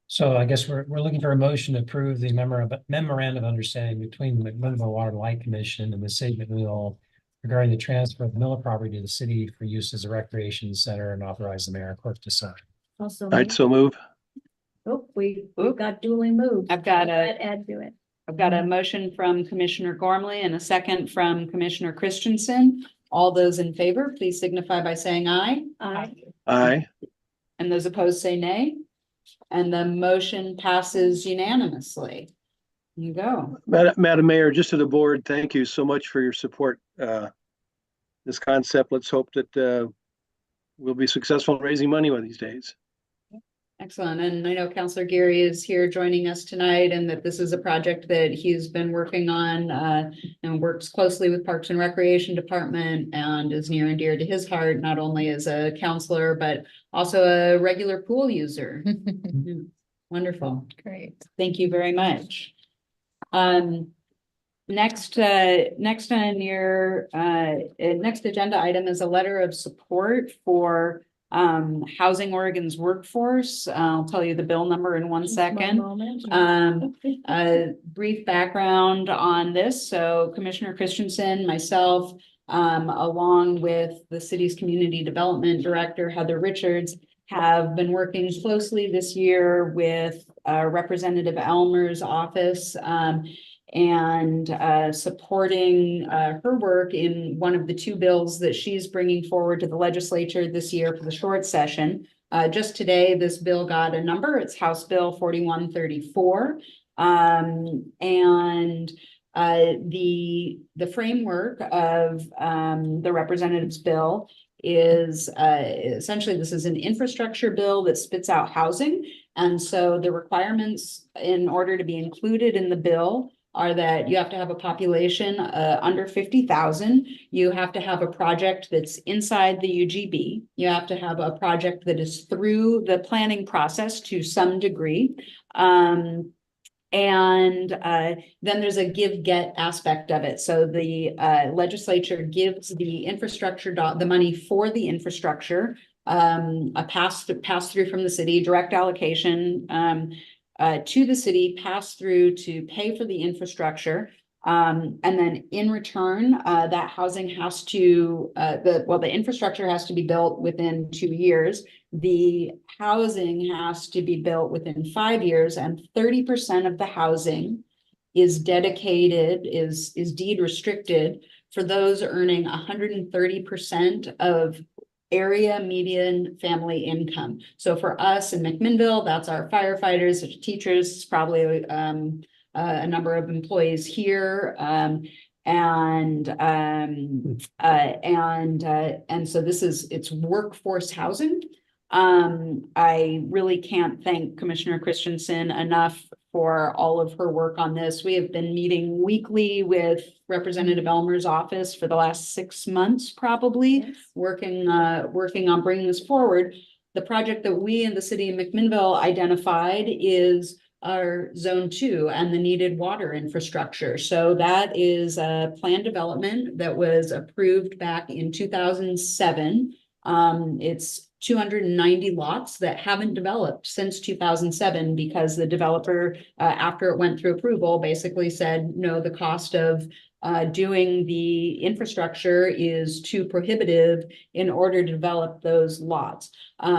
I: So I guess we're looking for a motion to approve the memorandum of understanding between the McMinnville Water and Light Commission and the city of McMinnville regarding the transfer of Miller property to the city for use as a recreation center, and authorize the mayor and clerk to sign.
J: Also,
H: I'd so move.
J: we've got duly moved.
A: I've got
J: Add to it.
A: I've got a motion from Commissioner Gormley and a second from Commissioner Christensen. All those in favor, please signify by saying aye.
J: Aye.
H: Aye.
A: And those opposed say nay. And the motion passes unanimously. You go.
H: Madam Mayor, just to the board, thank you so much for your support. This concept, let's hope that we'll be successful in raising money one of these days.
A: Excellent. And I know Councilor Geary is here joining us tonight, and that this is a project that he's been working on and works closely with Parks and Recreation Department, and is near and dear to his heart, not only as a counselor, but also a regular pool user. Wonderful.
G: Great.
A: Thank you very much. Next on your next agenda item is a letter of support for Housing Oregon's workforce. I'll tell you the bill number in one second. A brief background on this. So Commissioner Christensen, myself, along with the city's community development director, Heather Richards, have been working closely this year with Representative Elmer's office, and supporting her work in one of the two bills that she's bringing forward to the legislature this year for the short session. Just today, this bill got a number. It's House Bill 4134. And the framework of the representative's bill is essentially, this is an infrastructure bill that spits out housing. And so the requirements in order to be included in the bill are that you have to have a population under 50,000. You have to have a project that's inside the UGB. You have to have a project that is through the planning process to some degree. And then there's a give-get aspect of it. So the legislature gives the infrastructure, the money for the infrastructure, a pass through from the city, direct allocation, to the city, pass through to pay for the infrastructure. And then in return, that housing has to, the infrastructure has to be built within 2 years. The housing has to be built within 5 years, and 30% of the housing is dedicated, is deed restricted for those earning 130% of area median family income. So for us in McMinnville, that's our firefighters, teachers, probably a number of employees here, and so it's workforce housing. I really can't thank Commissioner Christensen enough for all of her work on this. We have been meeting weekly with Representative Elmer's office for the last 6 months, probably,
J: Yes.
A: working on bringing this forward. The project that we in the city of McMinnville identified is our Zone 2 and the needed water infrastructure. So that is a planned development that was approved back in 2007. It's 290 lots that haven't developed since 2007 because the developer, after it went through approval, basically said, no, the cost of doing the infrastructure is too prohibitive in order to develop those lots.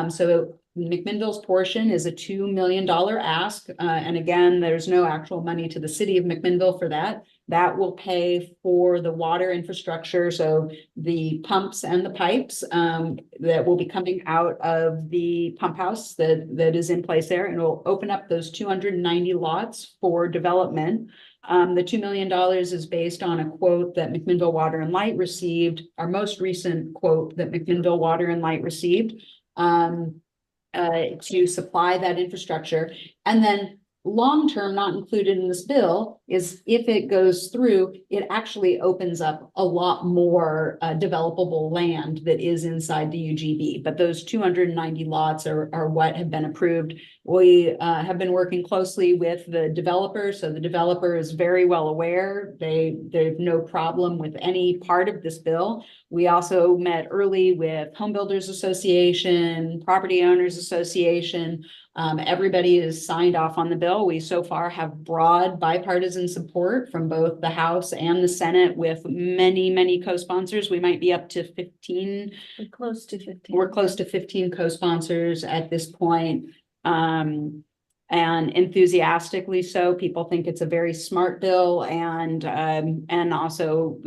A: So McMinnville's portion is a $2 million ask. And again, there's no actual money to the city of McMinnville for that. That will pay for the water infrastructure. So the pumps and the pipes that will be coming out of the pump house that is in place there, and it will open up those 290 lots for development. The $2 million is based on a quote that McMinnville Water and Light received, our most recent quote that McMinnville Water and Light received, to supply that infrastructure. And then long-term, not included in this bill, is if it goes through, it actually opens up a lot more developable land that is inside the UGB. But those 290 lots are what have been approved. We have been working closely with the developer, so the developer is very well aware. They have no problem with any part of this bill. We also met early with Home Builders Association, Property Owners Association. Everybody is signed off on the bill. We so far have broad bipartisan support from both the House and the Senate with many, many co-sponsors. We might be up to 15.
J: We're close to 15.
A: We're close to 15 co-sponsors at this point. And enthusiastically so. People think it's a very smart bill and also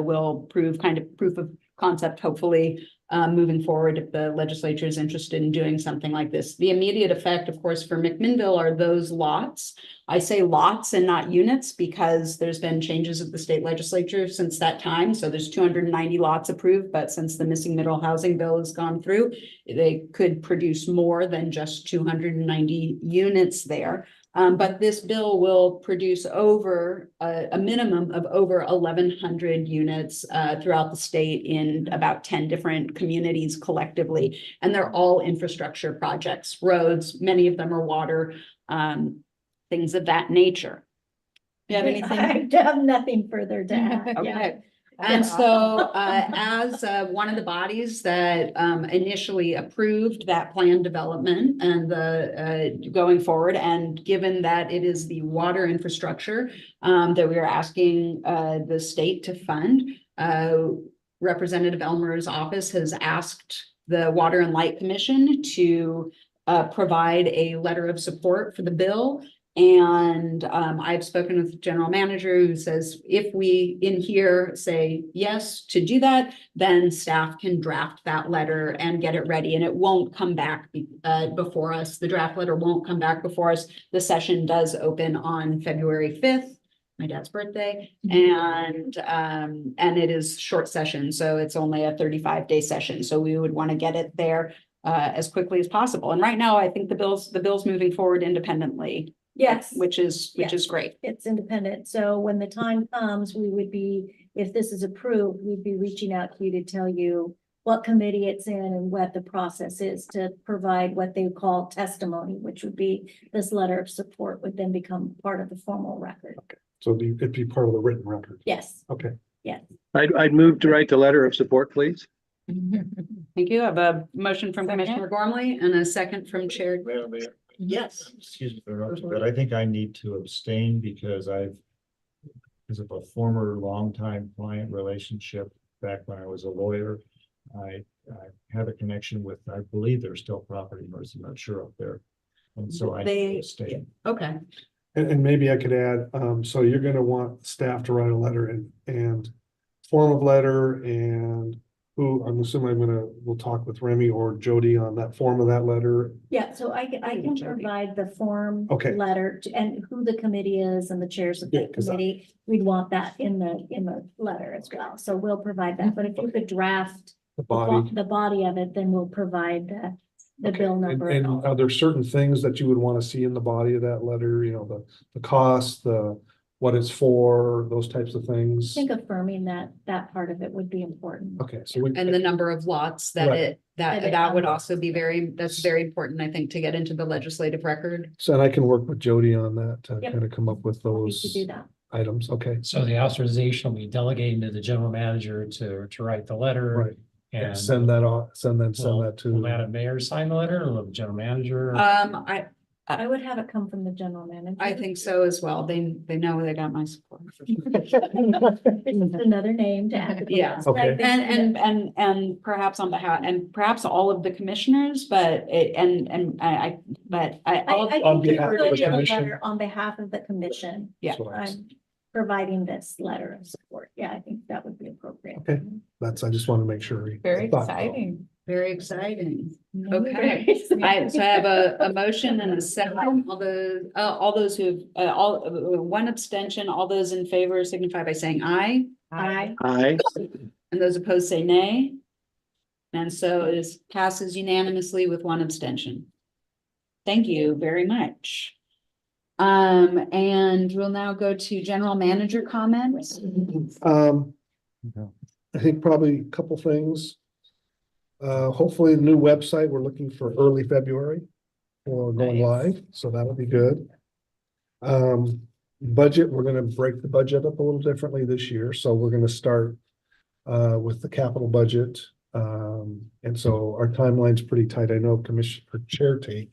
A: will prove kind of proof of concept, hopefully, moving forward if the legislature is interested in doing something like this. The immediate effect, of course, for McMinnville are those lots. I say lots and not units because there's been changes at the state legislature since that time. So there's 290 lots approved, but since the missing middle housing bill has gone through, they could produce more than just 290 units there. But this bill will produce over a minimum of over 1,100 units throughout the state in about 10 different communities collectively. And they're all infrastructure projects, roads, many of them are water, things of that nature. Do you have anything?
J: I have nothing further to add.
A: Okay. And so as one of the bodies that initially approved that plan development and the going forward, and given that it is the water infrastructure that we are asking the state to fund, Representative Elmer's office has asked the Water and Light Commission to provide a letter of support for the bill. And I've spoken with the general manager who says, if we in here say yes to do that, then staff can draft that letter and get it ready. And it won't come back before us. The draft letter won't come back before us. The session does open on February 5th, my dad's birthday. And it is short session. So it's only a 35-day session. So we would want to get it there as quickly as possible. And right now, I think the bill's moving forward independently.
J: Yes.
A: Which is great.
J: It's independent. So when the time comes, we would be, if this is approved, we'd be reaching out to you to tell you what committee it's in and what the process is to provide what they call testimony, which would be this letter of support would then become part of the formal record.
E: Okay. So it'd be part of the written record.
J: Yes.
E: Okay.
J: Yes.
H: I'd move to write the letter of support, please.
A: Thank you. I have a motion from Commissioner Gormley and a second from Chair. Yes.
C: Excuse me for interrupting, but I think I need to abstain because because of a former longtime client relationship back when I was a lawyer, I have a connection with, I believe there's still property owners, I'm not sure up there. And so I need to abstain.
A: Okay.
E: And maybe I could add, so you're gonna want staff to write a letter and form of letter and who, I'm assuming we'll talk with Remy or Jody on that form of that letter.
J: Yeah, so I can provide the form
E: Okay.
J: letter and who the committee is and the chairs of
E: Yeah,
J: the
E: 'cause
J: committee. We'd want that in the letter as well. So we'll provide that. But if you could draft
E: The body.
J: the body of it, then we'll provide the
E: Okay.
J: bill number. and
E: And
J: all.
E: are there certain things that you would want to see in the body of that letter, you know, the cost, what it's for, those types of
J: I
E: things?
J: think affirming that part of it would be important.
E: Okay, so
A: And the number of lots that
E: Right.
A: that would also be that's very important, I think, to get into the legislative record.
E: So and I can work with Jody on that to
J: Yep.
E: kind of come up with
J: Happy to
E: those
J: do that.
E: items. Okay.
I: So the authorization will be delegated to the general manager to write the letter.
E: Right.
I: And
E: Send that on, send
I: will
E: that to.
I: Madam Mayor sign the letter or will the general manager?
J: I would have it come from the general manager.
A: I think so as well. They know they got my support.
J: It's another name to add. to the
A: Yeah.
J: list.
E: Okay.
J: I think that-
A: And perhaps on behalf, and perhaps all of the commissioners, but
J: I
E: On
J: think we
E: behalf of the
J: could do a
E: commission.
J: letter on behalf of the commission.
A: Yeah.
E: That's what I was-
J: I'm providing this letter of support. Yeah, I think that would be appropriate.
E: Okay. I just want to make sure.
G: Very
E: thought-
G: exciting.
A: very exciting.
J: Very
A: Okay.
J: exciting.
A: So I have a motion and a second. All those who, one abstention, all those in favor signify by saying aye.
J: Aye.
H: Aye.
A: And those opposed say nay. And so it passes unanimously with one abstention. Thank you very much. And we'll now go to general manager comments.
E: I think probably a couple things. Hopefully the new website, we're looking for early February for going live, so that'll be good. Budget, we're gonna break the budget up a little differently this year, so we're gonna start with the capital budget. And so our timeline's pretty tight. I know Commissioner Chair Tate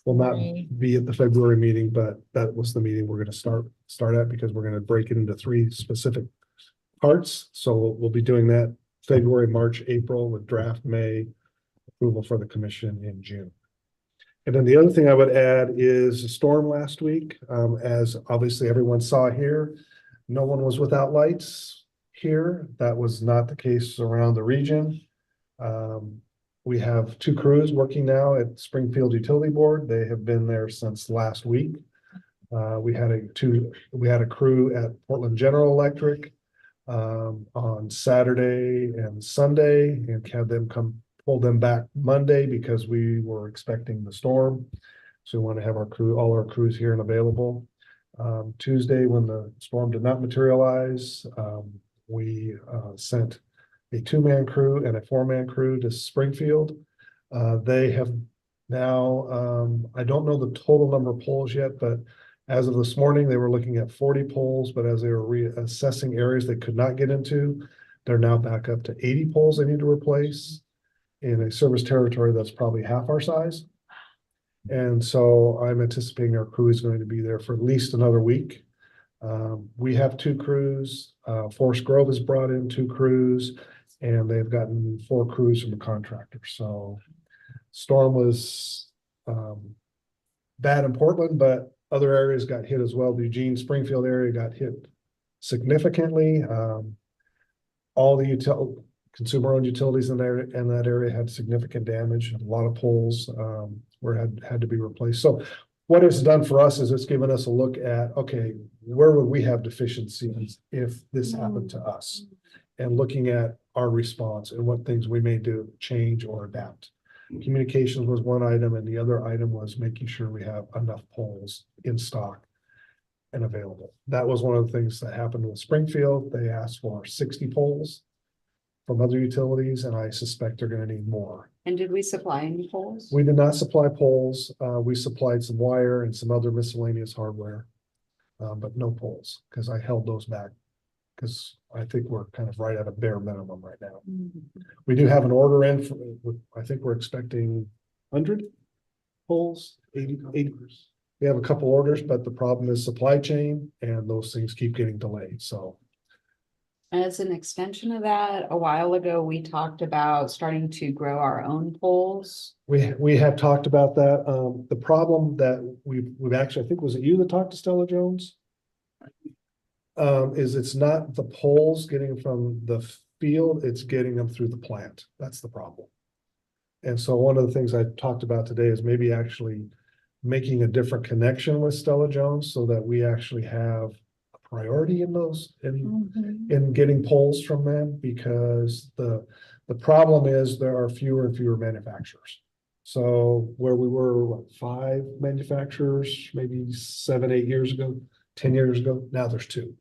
E: will not be at the February meeting, but that was the meeting we're gonna start at because we're gonna break it into 3 specific parts. So we'll be doing that February, March, April with draft May, approval for the commission in June. And then the other thing I would add is a storm last week. As obviously everyone saw here, no one was without lights here. That was not the case around the region. We have 2 crews working now at Springfield Utility Board. They have been there since last week. We had a crew at Portland General Electric on Saturday and Sunday, and had them pull them back Monday because we were expecting the storm. So we want to have all our crews here and available. Tuesday, when the storm did not materialize, we sent a 2-man crew and a 4-man crew to Springfield. They have now, I don't know the total number of poles yet, but as of this morning, they were looking at 40 poles, but as they were reassessing areas they could not get into, they're now back up to 80 poles they need to replace in a service territory that's probably half our size. And so I'm anticipating our crew is going to be there for at least another week. We have 2 crews. Forest Grove has brought in 2 crews, and they've gotten 4 crews from the contractor. So storm was bad in Portland, but other areas got hit as well. The Eugene Springfield area got hit significantly. All the consumer-owned utilities in that area had significant damage. A lot of poles had to be replaced. So what it's done for us is it's given us a look at, okay, where would we have deficiencies if this happened to us? And looking at our response and what things we may do, change or adapt. Communications was one item, and the other item was making sure we have enough poles in stock and available. That was one of the things that happened with Springfield. They asked for 60 poles from other utilities, and I suspect they're going to need more.
A: And did we supply any poles?
E: We did not supply poles. We supplied some wire and some other miscellaneous hardware, but no poles, because I held those back because I think we're kind of right at a bare minimum right now. We do have an order in for, I think we're expecting 100 poles, 80. We have a couple orders, but the problem is supply chain, and those things keep getting delayed. So
A: as an extension of that, a while ago, we talked about starting to grow our own poles.
E: we have talked about that. The problem that we've actually, I think, was it you that talked to Stella Jones? Is it's not the poles getting from the field, it's getting them through the plant. That's the problem. And so one of the things I talked about today is maybe actually making a different connection with Stella Jones so that we actually have a priority in those, in getting poles from them, because the problem is there are fewer and fewer manufacturers. So where we were, 5 manufacturers, maybe 7, 8 years ago, 10 years ago, now there's 2.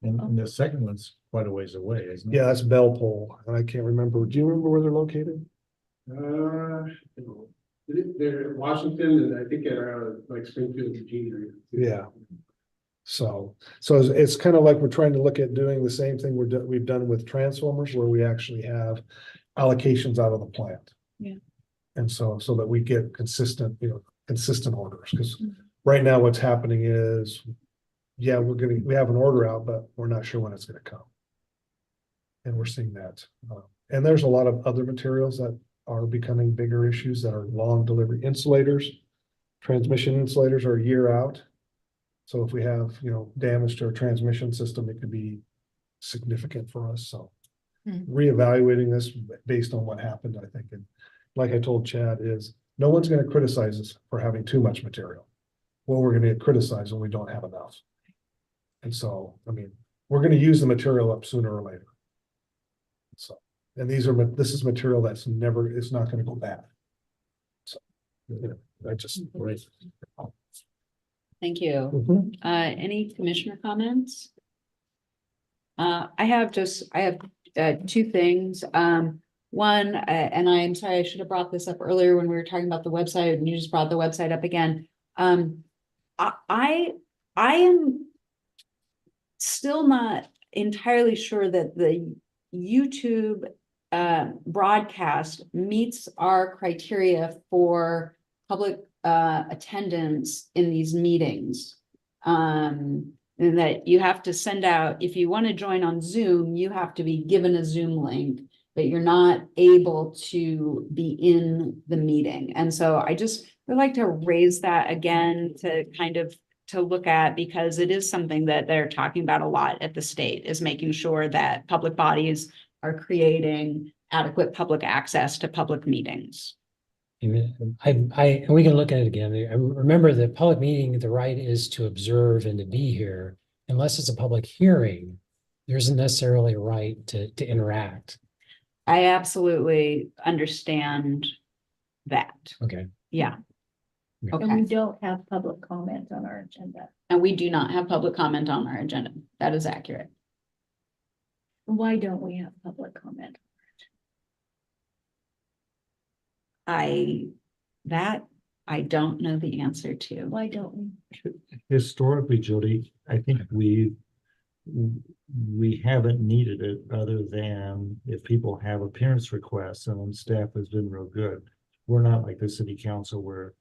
C: And the second one's quite a ways away, isn't it?
E: Yeah, that's Bell Pole, and I can't remember. Do you remember where they're located?
P: They're in Washington, and I think at like Springfield, Virginia.
E: Yeah. So it's kind of like we're trying to look at doing the same thing we've done with transformers, where we actually have allocations out of the plant.
A: Yeah.
E: And so that we get consistent orders, because right now what's happening is, yeah, we have an order out, but we're not sure when it's gonna come. And we're seeing that. And there's a lot of other materials that are becoming bigger issues that are long delivery insulators. Transmission insulators are a year out. So if we have, damage to our transmission system, it could be significant for us. So reevaluating this based on what happened, I think, and like I told Chad, is no one's going to criticize us for having too much material. Well, we're going to get criticized when we don't have enough. And so, we're going to use the material up sooner or later. So, and this is material that's it's not going to go bad. So, I just,
C: Right.
A: Thank you.
N: Mhm.
A: Any commissioner comments? I have two things. One, and I am sorry, I should have brought this up earlier when we were talking about the website, and you just brought the website up again. I am still not entirely sure that the YouTube broadcast meets our criteria for public attendance in these meetings. And that you have to send out, if you want to join on Zoom, you have to be given a Zoom link, but you're not able to be in the meeting. And so I just would like to raise that again to kind of to look at, because it is something that they're talking about a lot at the state, is making sure that public bodies are creating adequate public access to public meetings.
I: And and we can look at it again. I remember the public meeting, the right is to observe and to be here. Unless it's a public hearing, there isn't necessarily a right to interact.
A: I absolutely understand that.
I: Okay.
A: Yeah.
J: And we
A: Okay.
J: don't have public comment on our agenda.
A: And we do not have public comment on our agenda. That is accurate.
J: Why don't we have public comment?
A: I don't know the answer to.
J: Why don't we?
C: Historically, Jody, I think we haven't needed it other than if people have appearance requests, and when staff has been real good. We're not like the city council where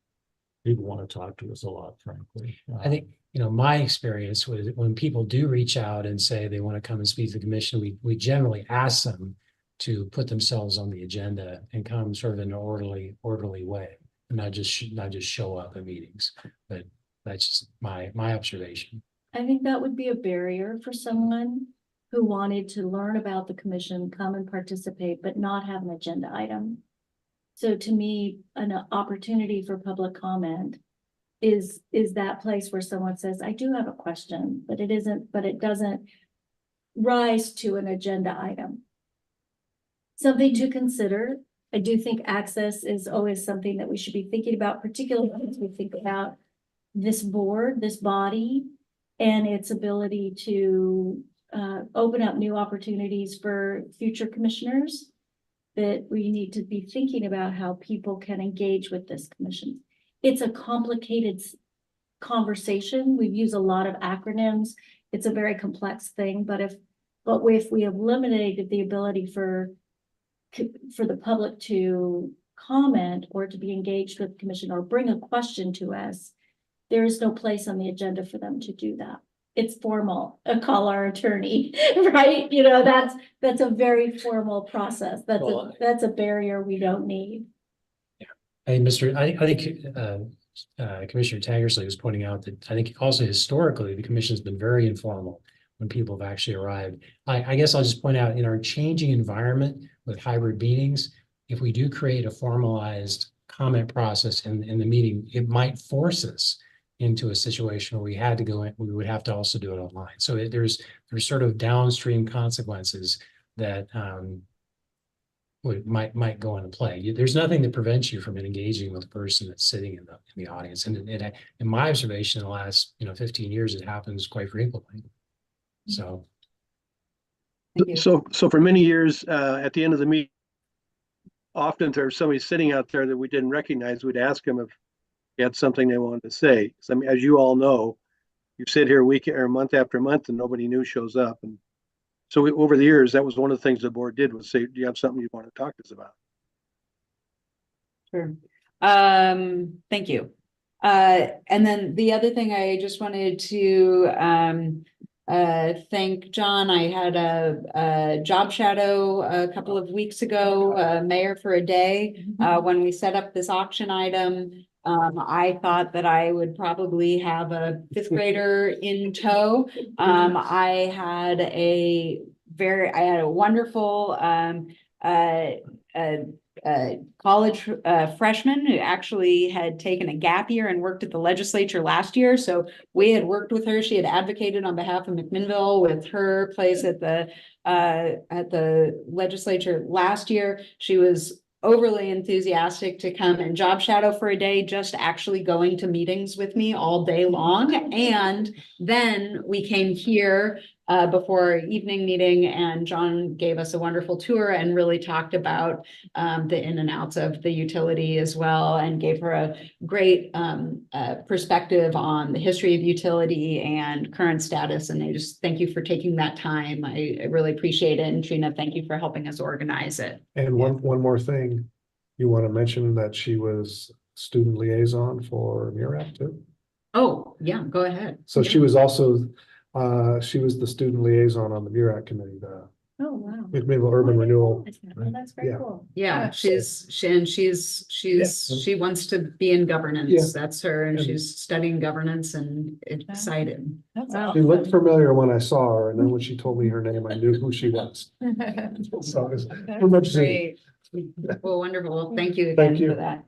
C: people want to talk to us a lot, frankly.
I: I think, my experience with when people do reach out and say they want to come and speak to the commission, we generally ask them to put themselves on the agenda and come sort of in an orderly way, and not just show up at meetings. But that's just my observation.
J: I think that would be a barrier for someone who wanted to learn about the commission, come and participate, but not have an agenda item. So to me, an opportunity for public comment is that place where someone says, I do have a question, but it doesn't rise to an agenda item. Something to consider. I do think access is always something that we should be thinking about, particularly as we think about this board, this body, and its ability to open up new opportunities for future commissioners, that we need to be thinking about how people can engage with this commission. It's a complicated conversation. We've used a lot of acronyms. It's a very complex thing, but if we have eliminated the ability for the public to comment or to be engaged with the commission or bring a question to us, there is no place on the agenda for them to do that. It's formal, call our attorney, right? That's a very formal process. That's a barrier we don't need.
I: I think Commissioner Tankersley was pointing out that I think also historically, the commission has been very informal when people have actually arrived. I guess I'll just point out, in our changing environment with hybrid meetings, if we do create a formalized comment process in the meeting, it might force us into a situation where we would have to also do it online. So there's sort of downstream consequences that might go into play. There's nothing that prevents you from engaging with the person that's sitting in the audience. And in my observation, in the last 15 years, it happens quite frequently. So.
H: So for many years, at the end of the meeting, often there's somebody sitting out there that we didn't recognize. We'd ask them if they had something they wanted to say. So, I mean, as you all know, you sit here week or month after month and nobody new shows up. And so over the years, that was one of the things the board did, was say, do you have something you want to talk to us about?
A: Sure. Thank you. And then the other thing I just wanted to thank John. I had a job shadow a couple of weeks ago, mayor for a day, when we set up this auction item. I thought that I would probably have a fifth grader in tow. I had a wonderful college freshman who actually had taken a gap year and worked at the legislature last year. So we had worked with her. She had advocated on behalf of McMinnville with her place at the legislature last year. She was overly enthusiastic to come and job shadow for a day, just actually going to meetings with me all day long. And then we came here before our evening meeting, and John gave us a wonderful tour and really talked about the in and outs of the utility as well, and gave her a great perspective on the history of utility and current status. And I just thank you for taking that time. I really appreciate it. And Trina, thank you for helping us organize it.
E: And one more thing, you want to mention that she was student liaison for MURAP too?
A: Oh, yeah, go ahead.
E: So she was also, she was the student liaison on the MURAC committee, the
J: Oh, wow.
E: Mid-Maple Urban Renewal.
J: Oh, that's very
E: Yeah.
J: cool.
A: Yeah, she wants to be in governance.
E: Yeah.
A: That's her, and
E: And-
A: she's studying governance and excited.
G: That's
E: She looked familiar when I saw her, and then when she told me her name, I knew who she was.
G: awesome.
E: So it was
G: That's
E: much
G: great.
A: Well, wonderful. Thank you
E: Thank
A: again
E: you.
A: for that.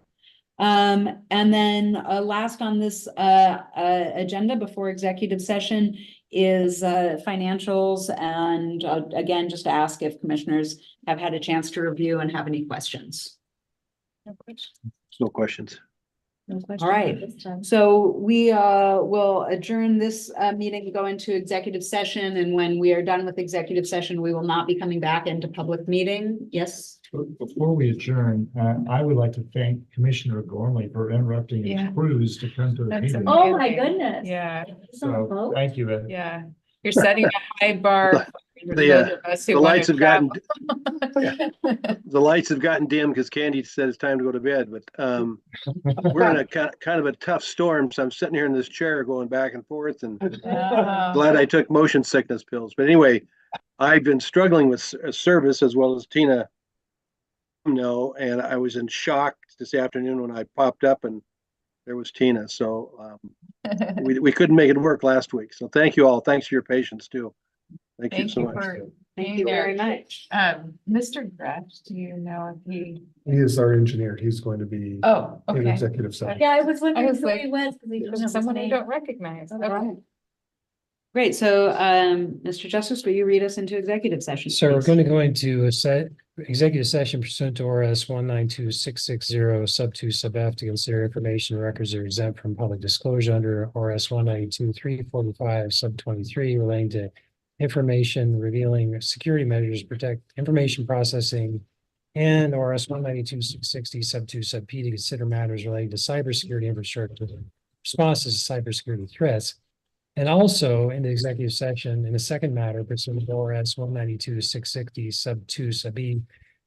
A: And then last on this agenda before executive session is financials. And again, just to ask if commissioners have had a chance to review and have any questions.
H: No questions.
J: No question
A: All right.
J: this time.
A: So we will adjourn this meeting, go into executive session, and when we are done with executive session, we will not be coming back into public meeting. Yes?
C: Before we adjourn, I would like to thank Commissioner Gormley for interrupting
G: Yeah.
C: his cruise to come to the
G: That's
C: meeting.
J: Oh, my
G: amazing.
J: goodness.
G: Yeah,
C: So, thank you. Ed.
G: yeah. You're setting a high bar. for
H: The,
G: those of us who
H: the
G: wanna
H: lights have gotten,
G: travel.
H: the lights have gotten dim because Candy said it's time to go to bed, but we're in a kind of a tough storm, so I'm sitting here in this chair going back and forth and glad I took motion sickness pills. But anyway, I've been struggling with service as well as Tina. No, and I was in shock this afternoon when I popped up and there was Tina. So we couldn't make it work last week. So thank you all. Thanks for your patience too. Thank you
G: Thank
H: so
G: you
H: much.
G: for
A: Thank
G: being
A: you
G: there.
A: very much.
G: Mr. Gresh, do you know if he?
E: He is our engineer. He's going to be
G: Oh,
E: in
G: okay.
E: executive session.
J: Yeah, I was
G: I
J: wondering
G: was
J: who
G: like,
J: he was. 'Cause he didn't have his
G: someone I
J: name.
G: don't recognize. Okay.
A: Great. So, Mr. Justice, will you read us into executive session?
I: So we're
A: please?
I: going to go into a executive session pursuant to RS 192660 sub 2 sub F to consider information records are exempt from public disclosure under RS 192-345 sub 23 relating to information revealing security measures, protect information processing, and RS 192-660 sub 2 sub P to consider matters relating to cybersecurity infrastructure, responses to cybersecurity threats. And also in the executive session, in a second matter, pursuant to ORS 192-660 sub 2 sub E,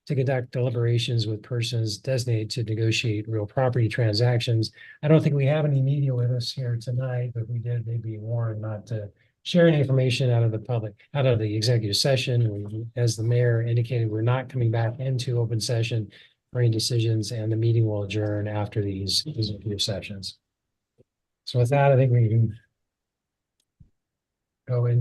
I: to conduct deliberations with persons designated to negotiate real property transactions. I don't think we have any media with us here tonight, but we did maybe warn not to share any information out of the public, out of the executive session. As the mayor indicated, we're not coming back into open session for any decisions, and the meeting will adjourn after these executive sessions. So with that, I think we can go in.